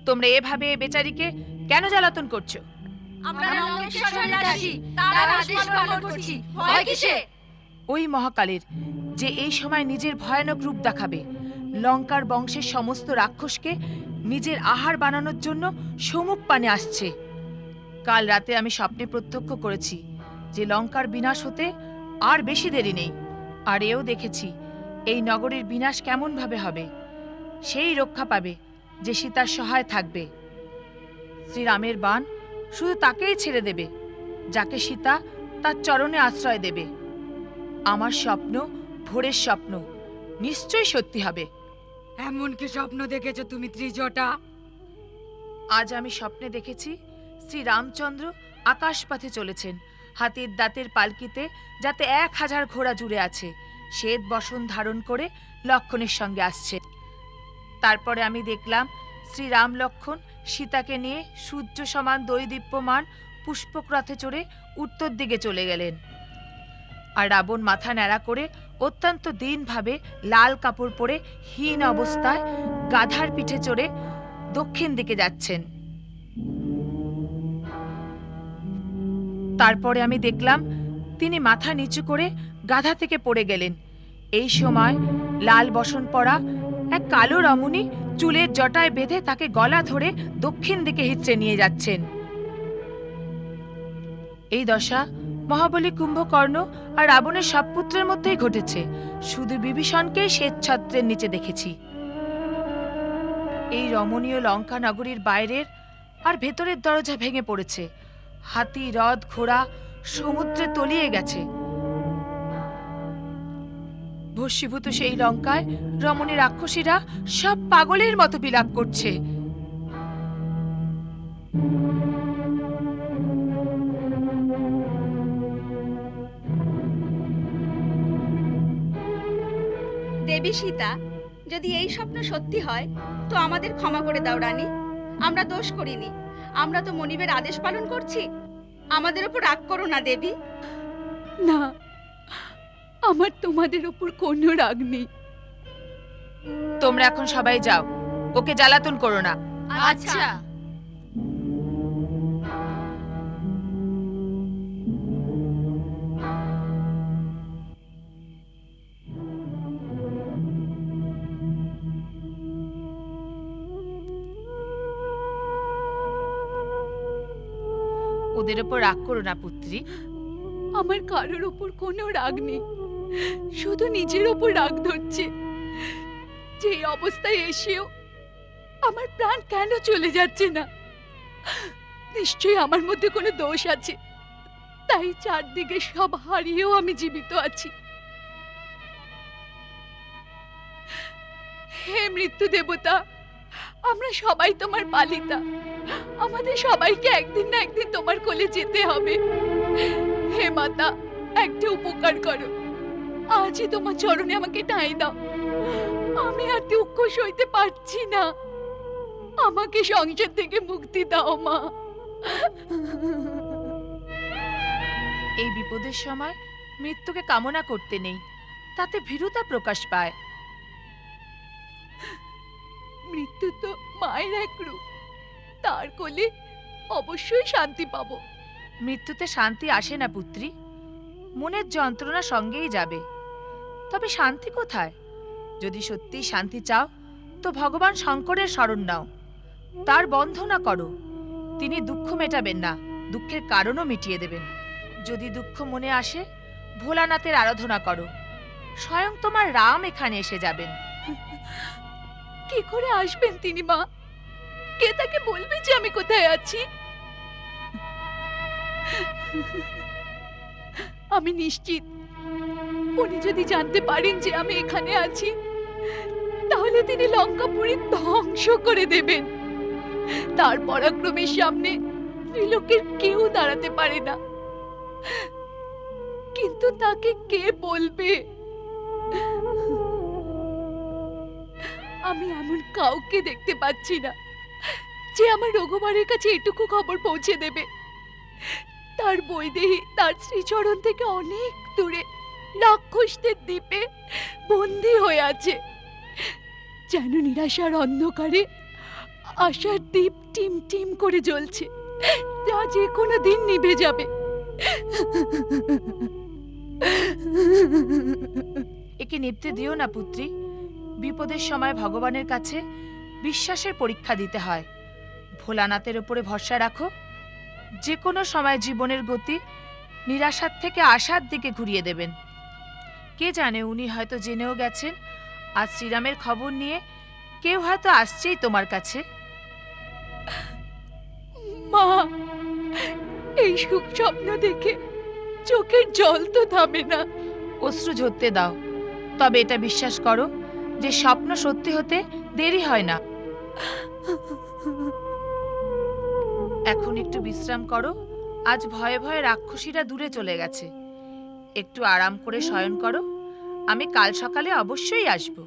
তোমরা এভাবে বেচারিকে কেন জ্বালাতন করছো? আমরা লঙ্কেশ্বরের দাসী, তার আদেশ পালন করছি। ভয় কিসে? ওই মহাকালের, যে এই সময় নিজের ভয়ানক রূপ দেখাবে, লঙ্কার বংশের সমস্ত রাক্ষসকে নিজের আহার বানানোর জন্য সম্মুখ পানে আসছে। কাল রাতে আমি স্বপ্নে প্রত্যক্ষ করেছি যে লঙ্কার বিনাশ হতে আর বেশি দেরি নেই। আর এও দেখেছি এই নগরের বিনাশ কেমন ভাবে হবে। সেই রক্ষা পাবে যে সীতার সহায় থাকবে। শ্রীরামের বাণ শুধু তাকেই ছেড়ে দেবে যাকে সীতা তার চরণে আশ্রয় দেবে। আমার স্বপ্ন ভোরের স্বপ্ন, নিশ্চয়ই সত্যি হবে। এমন কি স্বপ্ন দেখেছো তুমি ত্রিজটা? আজ আমি স্বপ্নে দেখেছি শ্রী রামচন্দ্র আকাশপথে চলেছেন, হাতির দাঁতের পালকিতে যাতে 1000 ঘোড়া জুড়ে আছে, শ্বেত বসন ধারণ করে লক্ষণের সঙ্গে আসছে। তারপরে আমি দেখলাম শ্রী রাম লক্ষণ সীতাকে নিয়ে সূর্য সমান দৈদীপ্যমান পুষ্পক রথে চড়ে উত্তর দিকে চলে গেলেন। আর রাবণ মাথা ন্যাড়া করে অত্যন্ত দীনভাবে লাল কাপড় পরে হীন অবস্থায় গাধার পিঠে চড়ে দক্ষিণ দিকে যাচ্ছেন। তারপরে আমি দেখলাম তিনি মাথা নিচু করে গাধা থেকে পড়ে গেলেন। এই সময় লাল বসন পরা এক কালো রমণী চুলের জটায় বেঁধে তাকে গলা ধরে দক্ষিণ দিকে হিঁচড়ে নিয়ে যাচ্ছেন। এই দশা মহাবলী কুম্ভকর্ণ আর রাবণের সব পুত্রের মধ্যেই ঘটেছে, শুধু বিভীষণকেই শ্বেতছত্রের নিচে দেখেছি। এই রমণীয় লঙ্কা নগরীর বাইরের আর ভেতরের দরজা ভেঙে পড়েছে, হাতি রথ ঘোড়া সমুদ্রে তলিয়ে গেছে। ভস্মীভূত সেই লঙ্কায় রমণী রাক্ষসীরা সব পাগলের মতো বিলাপ করছে। দেবী সীতা, যদি এই স্বপ্ন সত্যি হয় তো আমাদের ক্ষমা করে দাও রানী। আমরা দোষ করিনি, আমরা তো মনিবের আদেশ পালন করছি। আমাদের উপর রাগ করো না দেবী। না, আমার তোমাদের উপর কোনো রাগ নেই। তোমরা এখন সবাই যাও, ওকে জ্বালাতন করো না। আচ্ছা। ওদের উপর রাগ করো না পুত্রী। আমার কারোর উপর কোনো রাগ নেই, শুধু নিজের উপর রাগ ধরছে। যে অবস্থায় এসেও আমার প্রাণ কেন চলে যাচ্ছে না? নিশ্চয়ই আমার মধ্যে কোনো দোষ আছে, তাই চারদিকে সব হারিয়েও আমি জীবিত আছি। হে মৃত্যু দেবতা, আমরা সবাই তোমার পালিতা, আমাদের সবাইকে একদিন না একদিন তোমার কোলে যেতে হবে। হে মাতা, একটা উপকার করো, আজই তোমার চরণে আমাকে ঠাঁই দাও। আমি আর দুঃখ সইতে পারছি না, আমাকে সংসার থেকে মুক্তি দাও মা। এই বিপদের সময় মৃত্যুকে কামনা করতে নেই, তাতে ভীরুতা প্রকাশ পায়। মৃত্যু তো মায়ের এক রূপ, তার কোলে অবশ্যই শান্তি পাবো। মৃত্যুতে শান্তি আসে না পুত্রী, মনের যন্ত্রণা সঙ্গেই যাবে। তবে শান্তি কোথায়? যদি সত্যিই শান্তি চাও তো ভগবান শঙ্করের শরণ নাও, তার বন্ধনা করো। তিনি দুঃখ মেটাবেন না, দুঃখের কারণও মিটিয়ে দেবেন। যদি দুঃখ মনে আসে, ভোলানাথের আরাধনা করো, স্বয়ং তোমার রাম এখানে এসে যাবেন। কি করে আসবেন তিনি মা? কে তাকে বলবে যে আমি কোথায় আছি? আমি নিশ্চিত উনি যদি জানতে পারেন যে আমি এখানে আছি, তাহলে তিনি লঙ্কাপুরী ধ্বংস করে দেবেন। তার পরাক্রমের সামনে ত্রিলোকের কেউ দাঁড়াতে পারে না। কিন্তু তাকে কে বলবে? আমি এমন কাউকে দেখতে পাচ্ছি না যে আমার রঘুবরের কাছে এটুকু খবর পৌঁছে দেবে। তার বৈদেহী তার শ্রীচরণ থেকে অনেক দূরে রাক্ষসদের দ্বীপে বন্দী হয়ে আছে, যেন নিরাশার অন্ধকারে আশার দ্বীপ টিম টিম করে জ্বলছে, যা যে কোনো দিন নিভে যাবে। একে নিভতে দিও না পুত্রী। বিপদের সময় ভগবানের কাছে বিশ্বাসের পরীক্ষা দিতে হয়। ভোলানাথের উপরে ভরসা রাখো, যে কোনো সময় জীবনের গতি নিরাশার থেকে আশার দিকে ঘুরিয়ে দেবেন। কে জানে, উনি হয়তো জেনেও গেছেন আজ শ্রীরামের খবর নিয়ে কেউ হয়তো আসছেই তোমার কাছে। মা, এই সুখ স্বপ্ন দেখে চোখের জল তো থামে না। অশ্রু ঝরতে দাও, তবে এটা বিশ্বাস করো যে স্বপ্ন সত্যি হতে দেরি হয় না। এখন একটু বিশ্রাম করো, আজ ভয়ে ভয়ে রাক্ষসীরা দূরে চলে গেছে। একটু আরাম করে শয়ন করো, আমি কাল সকালে অবশ্যই আসবো।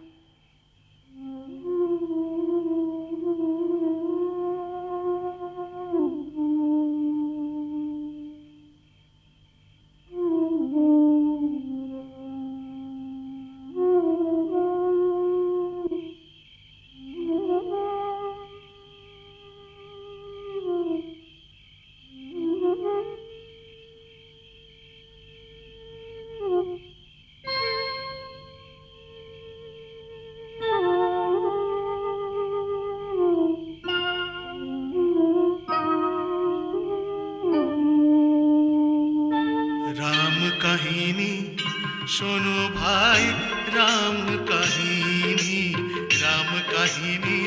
কাহিনী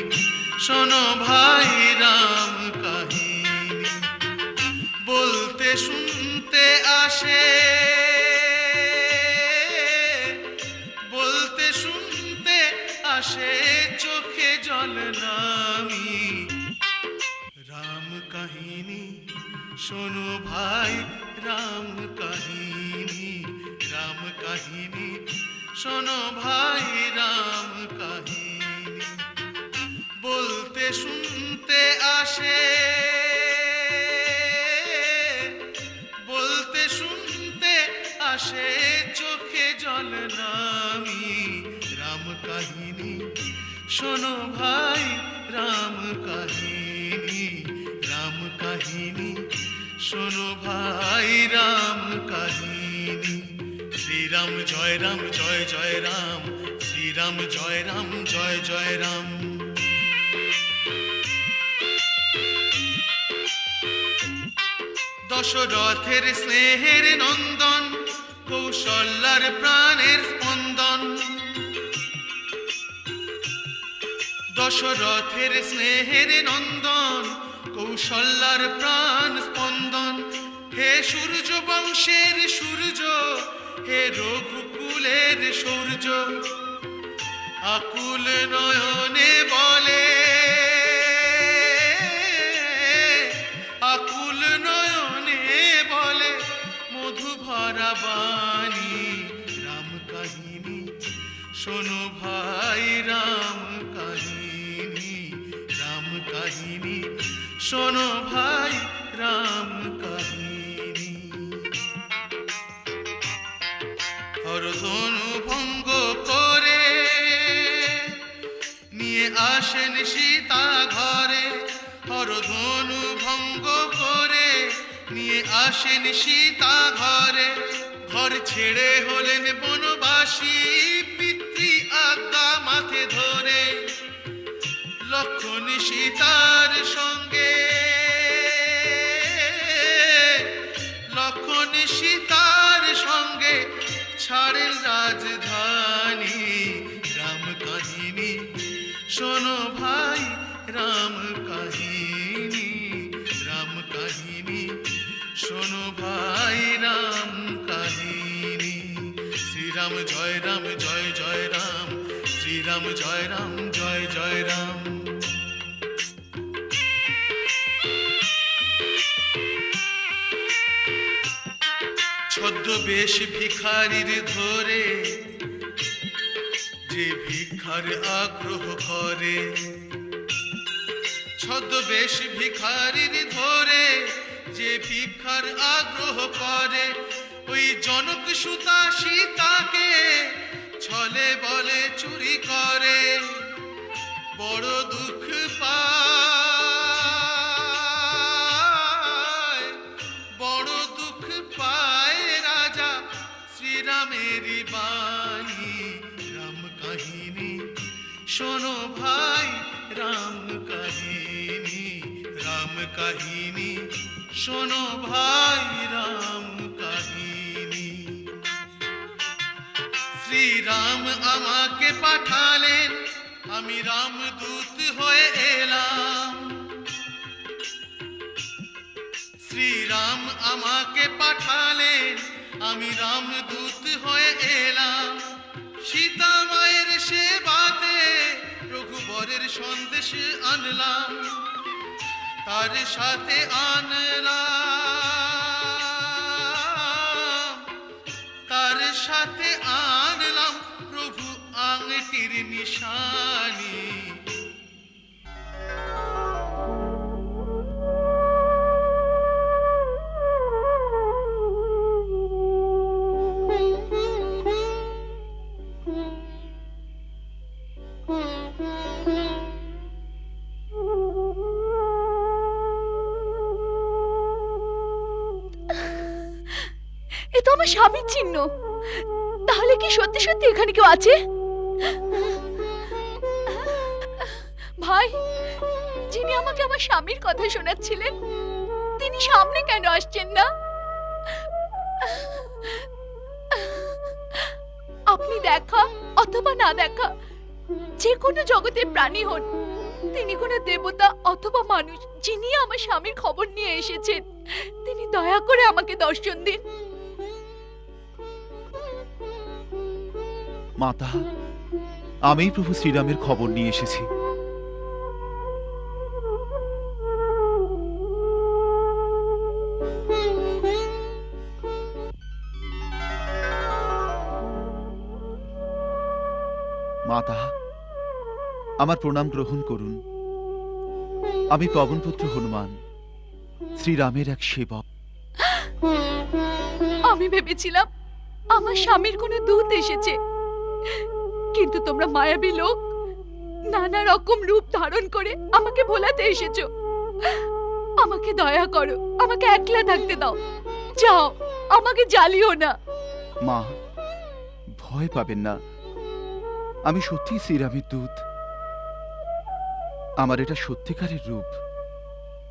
শোনো ভাই রাম কাহিনী বলতে শুনতে আসে বলতে শুনতে আসে চোখে জল নামি রাম কাহিনী শোনো ভাই রাম কাহিনী রাম কাহিনী শোনো ভাই রাম কাহিনী বলতে শুনতে আসে বলতে শুনতে আসে চোখে জল নামি রাম কাহিনী শোনো ভাই রাম কাহিনী রাম কাহিনী শোনো ভাই রাম কাহিনী শ্রীরাম জয় রাম জয় জয় রাম শ্রীরাম জয় রাম জয় জয় রাম দশরথের স্নেহের নন্দন কৌশল্যার প্রাণের স্পন্দন দশরথের স্নেহের নন্দন কৌশল্যার প্রাণ স্পন্দন হে সূর্য বংশের সূর্য হে রঘুকুলের সূর্য আকুল নয়নে বলে আকুল নয়নে বলে মধু ভরা বাণী রাম কাহিনী শোনো ভাই রাম কাহিনী রাম কাহিনী শোনো ভাই রাম কাহিনী হরধনু ভঙ্গ করে নিয়ে আসেন সীতা ঘরে হরধনু ভঙ্গ করে নিয়ে আসেন সীতা ঘরে ঘর ছেড়ে হলেন বনবাসী পিতৃ আজ্ঞা মাথে ধরে লক্ষণ সীতার সঙ্গে লক্ষণ সীতার সঙ্গে ছাড়েন রাজধানী রাম কাহিনী শোনো ভাই রাম কাহিনী রাম কাহিনী শোনো ভাই রাম কাহিনী শ্রীরাম জয় রাম জয় জয় রাম শ্রীরাম জয় রাম জয় জয় রাম ছদ্মবেশ ভিখারির ধরে যে ভিক্ষার আগ্রহ করে ছদ্মবেশ ভিখারির ধরে যে ভিক্ষার আগ্রহ করে ওই জনক সুতা সীতাকে ছলে বলে চুরি করে বড় দুঃখ পায় বড় দুঃখ পায় রাজা শ্রীরামেরই বাণী রাম কাহিনী শোনো ভাই রাম কাহিনী রাম কাহিনী শোনো ভাই রাম কাহিনী শ্রীরাম আমাকে পাঠালেন আমি রামদূত হয়ে এলাম শ্রীরাম আমাকে পাঠালেন আমি রামদূত হয়ে এলাম সীতা মায়ের সেবাতে রঘুবরের সন্দেশ আনলাম তার সাথে আনলাম তার সাথে আনলাম প্রভু আংটির নিশানি এ তো আমার স্বামীর চিহ্ন তাহলে কি সত্যি সত্যি এখানে কেউ আছে ভাই যিনি আমাকে আমার স্বামীর কথা শোনাচ্ছিলেন তিনি সামনে কেন আসছেন না আপনি দেখা অথবা না দেখা যে কোনো জগতের প্রাণী হন, তিনি কোনো দেবতা অথবা মানুষ, যিনি আমার স্বামীর খবর নিয়ে এসেছেন, তিনি দয়া করে আমাকে দর্শন দিন। মাতা, আমি প্রভু শ্রীরামের খবর নিয়ে এসেছি। মাতা, আমার প্রণাম গ্রহণ করুন। আমি পবনপুত্র হনুমান, শ্রীরামের এক সেবক। আমি ভেবেছিলাম আমার স্বামীর কোনো দূত এসেছে, কিন্তু তোমরা মায়াবী লোক নানা রকম রূপ ধারণ করে আমাকে ভোলাতে এসেছো। আমাকে দয়া করো, আমাকে একলা থাকতে দাও। যাও, আমাকে জ্বালিও না। মা, ভয় পাবেন না, আমি সত্যি শ্রীরামের দূত। আমার এটা সত্যিকারের রূপ।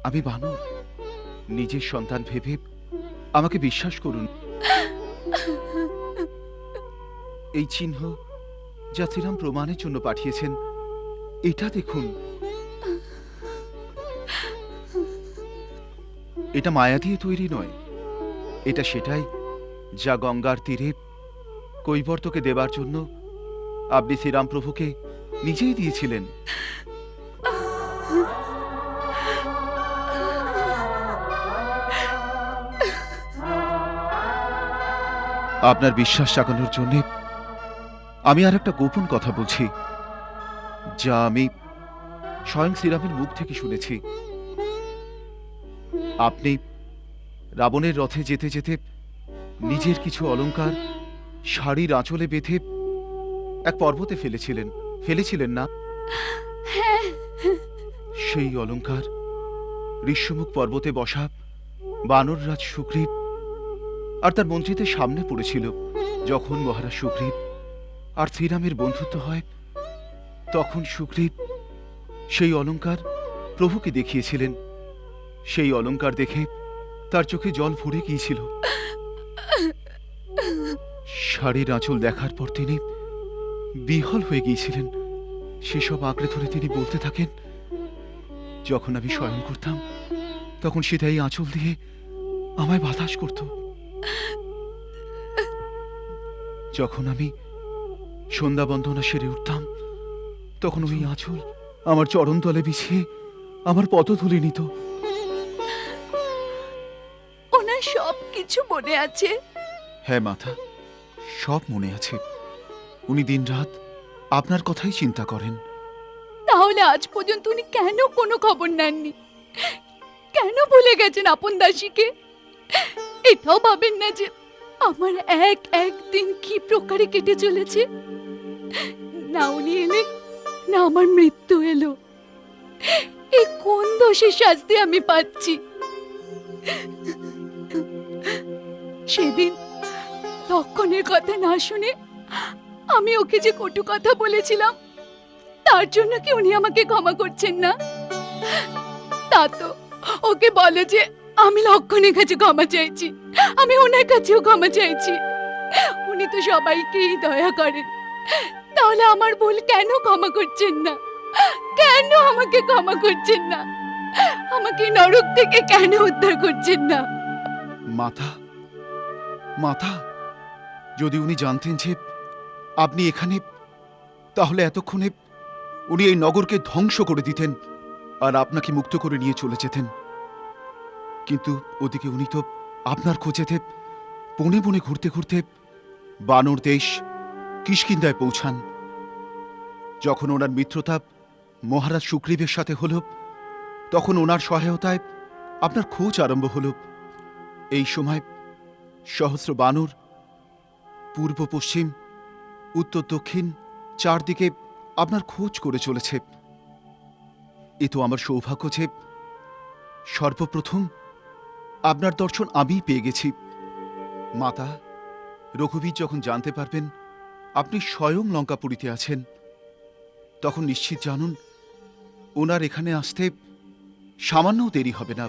আমি বানর, নিজের সন্তান ভেবে আমাকে বিশ্বাস করুন। এই চিহ্ন যা শ্রীরাম প্রমাণের জন্য পাঠিয়েছেন, এটা দেখুন। এটা মায়া দিয়ে তৈরি নয়, এটা সেটাই যা গঙ্গার তীরে কৈবর্তকে দেবার জন্য আপনি শ্রীরাম প্রভুকে নিজেই দিয়েছিলেন। আপনার বিশ্বাস জাগানোর জন্য আমি আর একটা গোপন কথা বলছি, যা আমি স্বয়ং শ্রীরামের মুখ থেকে শুনেছি। আপনি রাবণের রথে যেতে যেতে নিজের কিছু অলংকার শাড়ির আঁচলে বেঁধে এক পর্বতে ফেলেছিলেন না? সেই অলংকার ঋষ্যমুখ পর্বতে বসা বানররাজ সুগ্রীব আর তার মন্ত্রীদের সামনে পড়েছিল। যখন মহারাজ সুগ্রীব আর শ্রীরামের বন্ধুত্ব হয়, তখন সুগ্রীব সেই অলংকার প্রভুকে দেখিয়েছিলেন। সেই অলংকার দেখে তার চোখে জল ভরে গিয়েছিল। শাড়ির আঁচল দেখার পর তিনি বিহ্বল হয়ে গিয়েছিলেন। সেসব আঁকড়ে ধরে তিনি বলতে থাকেন, যখন আমি শয়ন করতাম তখন সেটা এই আঁচল দিয়ে আমায় বাতাস করত। যখন আমি সন্ধ্যা বন্দনা সেরে উঠতাম, তখন ওই আঁচল আমার চরণ তলে বিছিয়ে আমার পদধূলি নিত। ওনার সব কিছু মনে আছে? হ্যাঁ মাতা, সব মনে আছে। উনি দিনরাত আপনার কথাই চিন্তা করেন। তাহলে আজ পর্যন্ত উনি কেন কোনো খবর নেননি? কেন ভুলে গেছেন আপন দাসীকে? এটাও ভাবেন না যে আমার এক এক দিন কি প্রকারে কেটে চলেছে? না উনি এলেন, না আমার মৃত্যু এলো। এই কোন দোষের শাস্তি আমি পাচ্ছি? সেদিন লক্ষণের কথা না শুনে আমি ওকে যে কটু কথা বলেছিলাম, তার জন্য কি উনি আমাকে ক্ষমা করছেন না? তা তো ওকে বলো যে আমি লক্ষণের কাছে ক্ষমা চাইছি, আমি ওনার কাছেও ক্ষমা চাইছি। উনি তো সবাইকেই দয়া করেন, তাহলে আমার ভুল কেন ক্ষমা করছেন না? কেন আমাকে ক্ষমা করছেন না? আমাকে নরক থেকে কেন উদ্ধার করছেন না? মাতা, মাতা, যদি উনি জানতেন যে আপনি এখানে, তাহলে এতক্ষণে উনি এই নগরকে ধ্বংস করে দিতেন আর আপনাকে মুক্ত করে নিয়ে চলে যেতেন। কিন্তু ওদিকে উনি তো আপনার খোঁজেতে বনে বনে ঘুরতে ঘুরতে বানর দেশ কিষ্কিন্ধায় পৌঁছান। যখন ওনার মিত্রতা মহারাজ সুগ্রীবের সাথে হল, তখন ওনার সহায়তায় আপনার খোঁজ আরম্ভ হল। এই সময় সহস্র বানর পূর্ব পশ্চিম উত্তর দক্ষিণ চারদিকে আপনার খোঁজ করে চলেছে। এ তো আমার সৌভাগ্য যে সর্বপ্রথম আপনার দর্শন আমিই পেয়ে গেছি। মাতা, রঘুবীর যখন জানতে পারবেন আপনি স্বয়ং লঙ্কাপুরীতে আছেন, তখন নিশ্চিত জানুন ওনার এখানে আসতে সামান্যও দেরি হবে না,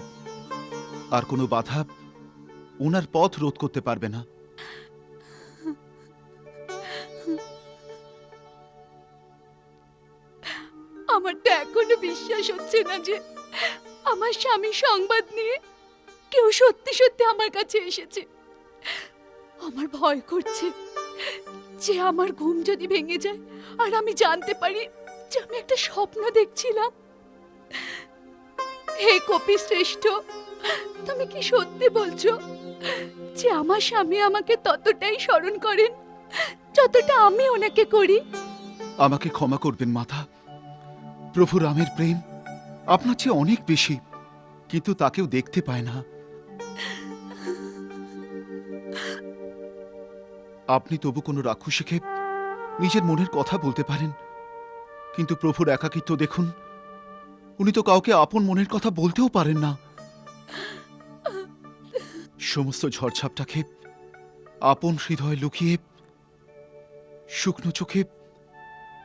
আর কোনো বাধা ওনার পথ রোধ করতে পারবে না। আমার তো এখনো বিশ্বাস হচ্ছে না যে আমার স্বামী সংবাদ নিয়ে কেউ সত্যি সত্যি আমার কাছে এসেছে। আমার ভয় করছে যে আমার ঘুম যদি ভেঙে যায় আর আমি জানতে পারি যে আমি একটা স্বপ্ন দেখছিলাম। হে কপি শ্রেষ্ঠ, তুমি কি সত্যি বলছো যে আমার স্বামী আমাকে ততটাই স্মরণ করেন যতটা আমি ওনাকে করি? আমাকে ক্ষমা করবেন মাতা। প্রভু রামের প্রেম আপনার চেয়ে অনেক বেশি, কিন্তু তাকেও দেখতে পায় না। আপনি তবু কোনো রাক্ষসীকে নিজের মনের কথা বলতে পারেন, কিন্তু প্রভুর একাকিত্ব দেখুন, উনি তো কাউকে আপন মনের কথা বলতেও পারেন না। সমস্ত ঝড়ঝাপটাকে আপন হৃদয়ে লুকিয়ে শুকনো চোখে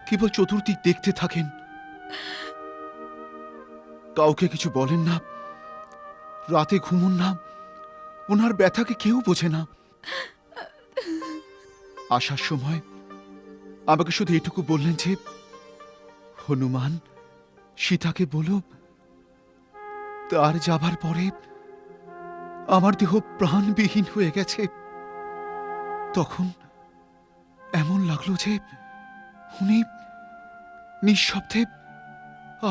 কেবল চতুর্দিক দেখতে থাকেন, কাউকে কিছু বলেন না, রাতে ঘুমুন না, ওনার ব্যথাকে কেউ বোঝে না। আসার সময় আমাকে শুধু এটুকু বললেন যে, হনুমান সীতাকে বলো তার যাবার পরে আমার দেহ প্রাণবিহীন হয়ে গেছে। তখন এমন লাগলো যে উনি নিঃশব্দে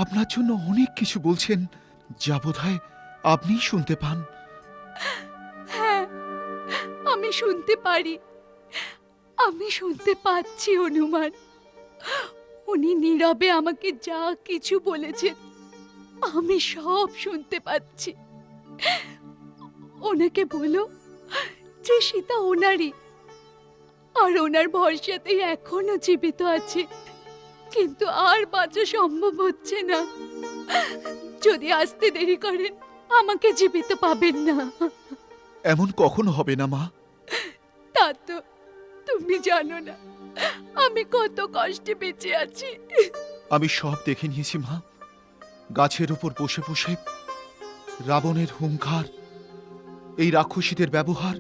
আপনার জন্য অনেক কিছু বলছেন, যা বোধহয় আপনিই শুনতে পান। হ্যাঁ, আমি শুনতে পারি, আমি শুনতে পাচ্ছি হনুমান। উনি নীরবে আমাকে যা কিছু বলেছেন আমি সব শুনতে পাচ্ছি। ওনাকে বলো যে সীতা ওনারই, আর ওনার ভরসাতেই এখনো জীবিত আছে, কিন্তু আর বাঁচা সম্ভব হচ্ছে না। যদি আসতে দেরি করেন আমাকে জীবিত পাবেন না। এমন কখনো হবে না মা। তা তো তুমি জানো না আমি কত কষ্টে বেঁচে আছি। আমি সব দেখে নিয়েছি মা, গাছের উপর বসে বসে রাবণের হুঙ্কার, এই রাক্ষসীদের ব্যবহার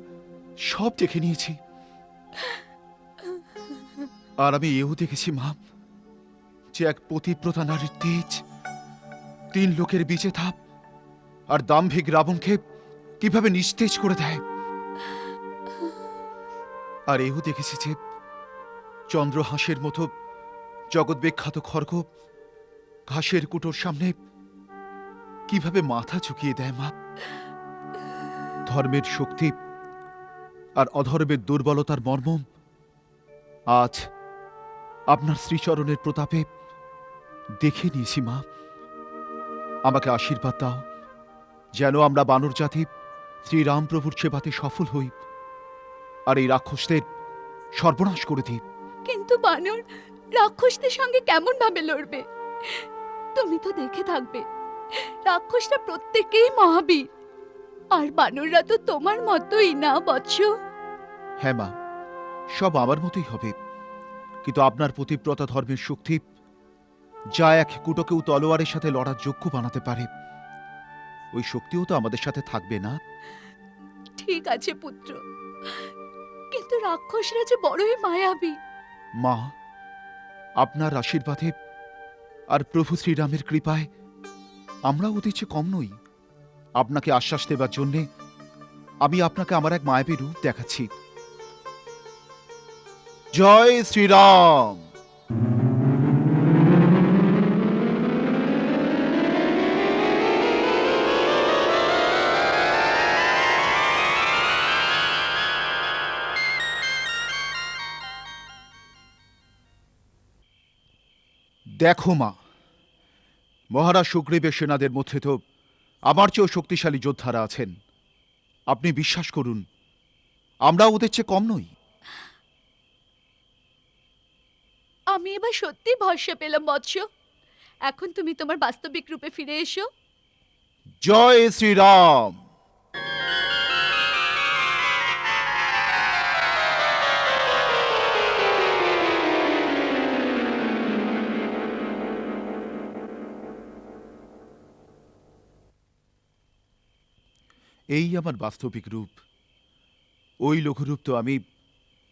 সব দেখে নিয়েছি। আর আমি এও দেখেছি মা, যে এক পতিব্রতা নারীর তেজ 3 লোকের বিচে থাপ আর দাম্ভিক রাবণকে কিভাবে নিস্তেজ করে দেয়। আর এও দেখেছি যে চন্দ্রহাঁসের মতো জগৎ বিখ্যাত খড়গ ঘাসের কুটোর সামনে কিভাবে মাথা ঝুঁকিয়ে দেয় মা। ধর্মের শক্তি আর অধর্মের দুর্বলতার মর্ম আজ আপনার শ্রীচরণের প্রতাপে দেখে নিয়েছি মা। আমাকে আশীর্বাদ দাও যেন আমরা বানর জাতি শ্রীরামপ্রভুর সেবাতে সফল হই আর এই রাক্ষসদের সর্বনাশ করে দিই। কিন্তু বানর রাক্ষসদের সঙ্গে কেমন ভাবে লড়বে? তুমি তো দেখে থাকবে রাক্ষসরা প্রত্যেকেই মহাবীর, আর বানররা তো তোমার মতোই না বৎস? হ্যাঁ মা, সব আমার মতোই হবে, কিন্তু আপনার পতিব্রতা ধর্মের শক্তি যা এক কুটোকেও তলোয়ারের সাথে লড়ার যোগ্য বানাতে পারে, ওই শক্তিও তো আমাদের সাথে থাকবে না? ঠিক আছে পুত্র, কিন্তু রাক্ষসরা যে বড়ই মায়াবী। মা, আপনার আশীর্বাদে আর প্রভু শ্রীরামের কৃপায় আমরা ওদের চেয়ে কম নই। আপনাকে আশ্বাস দেবার জন্যে আমি আপনাকে আমার এক মায়াবী রূপ দেখাচ্ছি। জয় শ্রীরাম। দেখো মা, মহারাজ সুগ্রীবের সেনাদের মধ্যে তো আমার চেয়েও শক্তিশালী যোদ্ধারা আছেন। আপনি বিশ্বাস করুন, আমরা ওদের চেয়ে কম নই। আমি এবার সত্যি ভরসা পেলাম বৎস। এখন তুমি তোমার বাস্তবিক রূপে ফিরে এসো। জয় শ্রীরাম। এই আমার বাস্তবিক রূপ। ওই লঘুরূপ তো আমি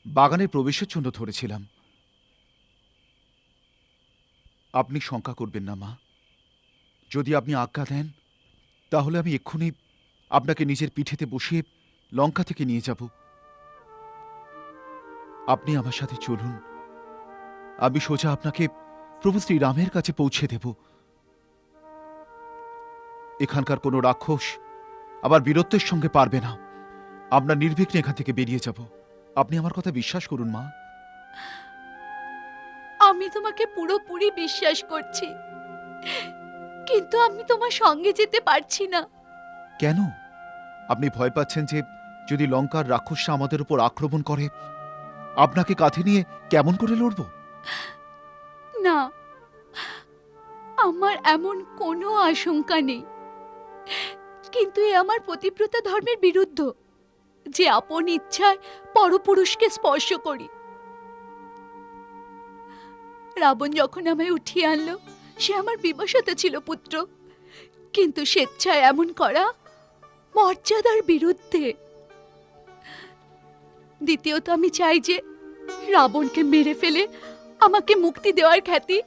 বাগানে প্রবেশের জন্য ধরেছিলাম। আপনি শঙ্কা করবেন না মা। যদি আপনি আজ্ঞা দেন তাহলে আমি এক্ষুনি আপনাকে নিজের পিঠেতে বসিয়ে লঙ্কা থেকে নিয়ে যাব। আপনি আমার সাথে চলুন, আমি সোজা আপনাকে প্রভু শ্রীরামের কাছে পৌঁছে দেব। এখানকার কোনো রাক্ষস আবার বীরত্বের সঙ্গে পারবে না। আমরা নির্বিঘ্নে এখান থেকে বেরিয়ে যাব। আপনি আমার কথা বিশ্বাস করুন মা। আমি তোমাকে পুরোপুরি বিশ্বাস করছি, কিন্তু আমি তোমার সঙ্গে যেতে পারছি না। কেন? আপনি ভয় পাচ্ছেন যে যদি লঙ্কার রাক্ষসরা আমাদের উপর আক্রমণ করে আপনাকে কাঁধে নিয়ে কেমন করে লড়ব? না, আমার এমন কোনো আশঙ্কা নেই, কিন্তু এ আমার পতিব্রতা ধর্মের বিরুদ্ধ যে আপন ইচ্ছায় পরপুরুষকে স্পর্শ করি। রাবণ যখন আমায় উঠিয়ে আনলো সে আমার বিবশতা ছিল পুত্র, কিন্তু স্বেচ্ছায় এমন করা মর্যাদার বিরুদ্ধে। দ্বিতীয়ত আমি চাই যে রাবণকে মেরে ফেলে আমাকে মুক্তি দেওয়ার খ্যাতি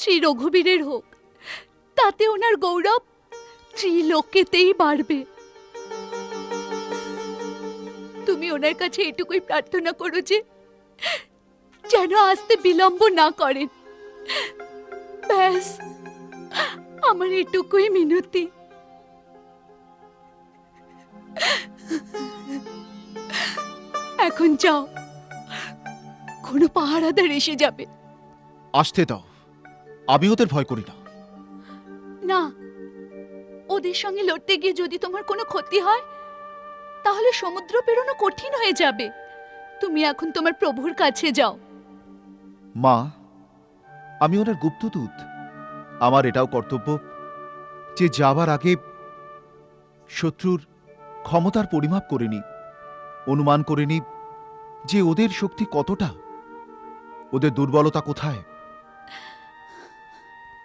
শ্রী রঘুবীরের হোক, তাতে ওনার গৌরব ত্রিলোকেতেই বাড়বে। তুমি ওনার কাছে এটুকুই প্রার্থনা করো যে যেন আসতে বিলম্ব না করেন। ব্যাস, আমার এটুকুই মিনতি। এখন যাও, কোনো পাহারাদার এসে যাবে। আসতে দাও, আমি ওদের ভয় করি না। না, ওদের সঙ্গে লড়তে গিয়ে যদি তোমার কোনো ক্ষতি হয় তাহলে সমুদ্র পেরোনো কঠিন হয়ে যাবে। তুমি এখন তোমার প্রভুর কাছে যাও। মা, আমি ওনার গুপ্তদূত। আমার এটাও কর্তব্য যে যাবার আগে শত্রুর ক্ষমতার পরিমাপ করে নি, অনুমান করে নি যে ওদের শক্তি কতটা, ওদের দুর্বলতা কোথায়,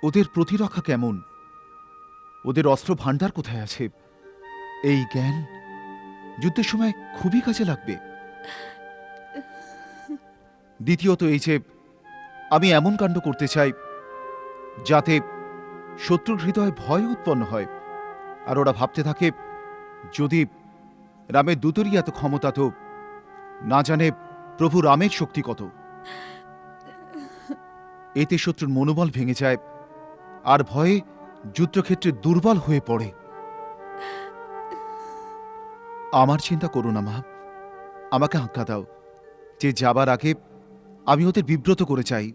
ওদের প্রতিরক্ষা কেমন, ওদের অস্ত্র ভাণ্ডার কোথায় আছে। এই জ্ঞান যুদ্ধের সময় খুবই কাজে লাগবে। দ্বিতীয়ত এই যে আমি এমন কাণ্ড করতে চাই যাতে শত্রুর হৃদয়ে ভয় উৎপন্ন হয়, আর ওরা ভাবতে থাকে যদি রামের দূতেরই এত ক্ষমতা, তো না জানে প্রভু রামের শক্তি কত। এতে শত্রুর মনোবল ভেঙে যায় আর ভয়ে যুদ্ধক্ষেত্রে দুর্বল হয়ে পড়ে। আমার চিন্তা করো না মা, আমাকে আজ্ঞা দাও যে যাবার আগে আমি ওদের বিব্রত করে চাই।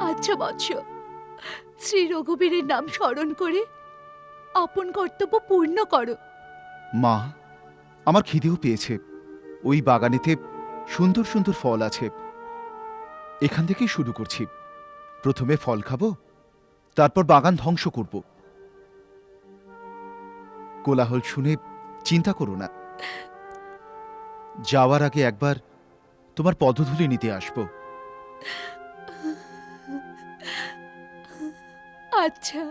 আচ্ছা বৎস, শ্রী রঘুবীরের নাম স্মরণ করে আপন কর্তব্য পূর্ণ করো। মা, আমার খিদেও পেয়েছে। ওই বাগানেতে সুন্দর সুন্দর ফল আছে, এখান থেকেই শুরু করছি। প্রথমে ফল খাবো, তারপর বাগান ধ্বংস করব। কোলাহল শুনে চিন্তা করো না, যাওয়ার আগে একবার তোমার পদধূলি নিতে আসব। আচ্ছা।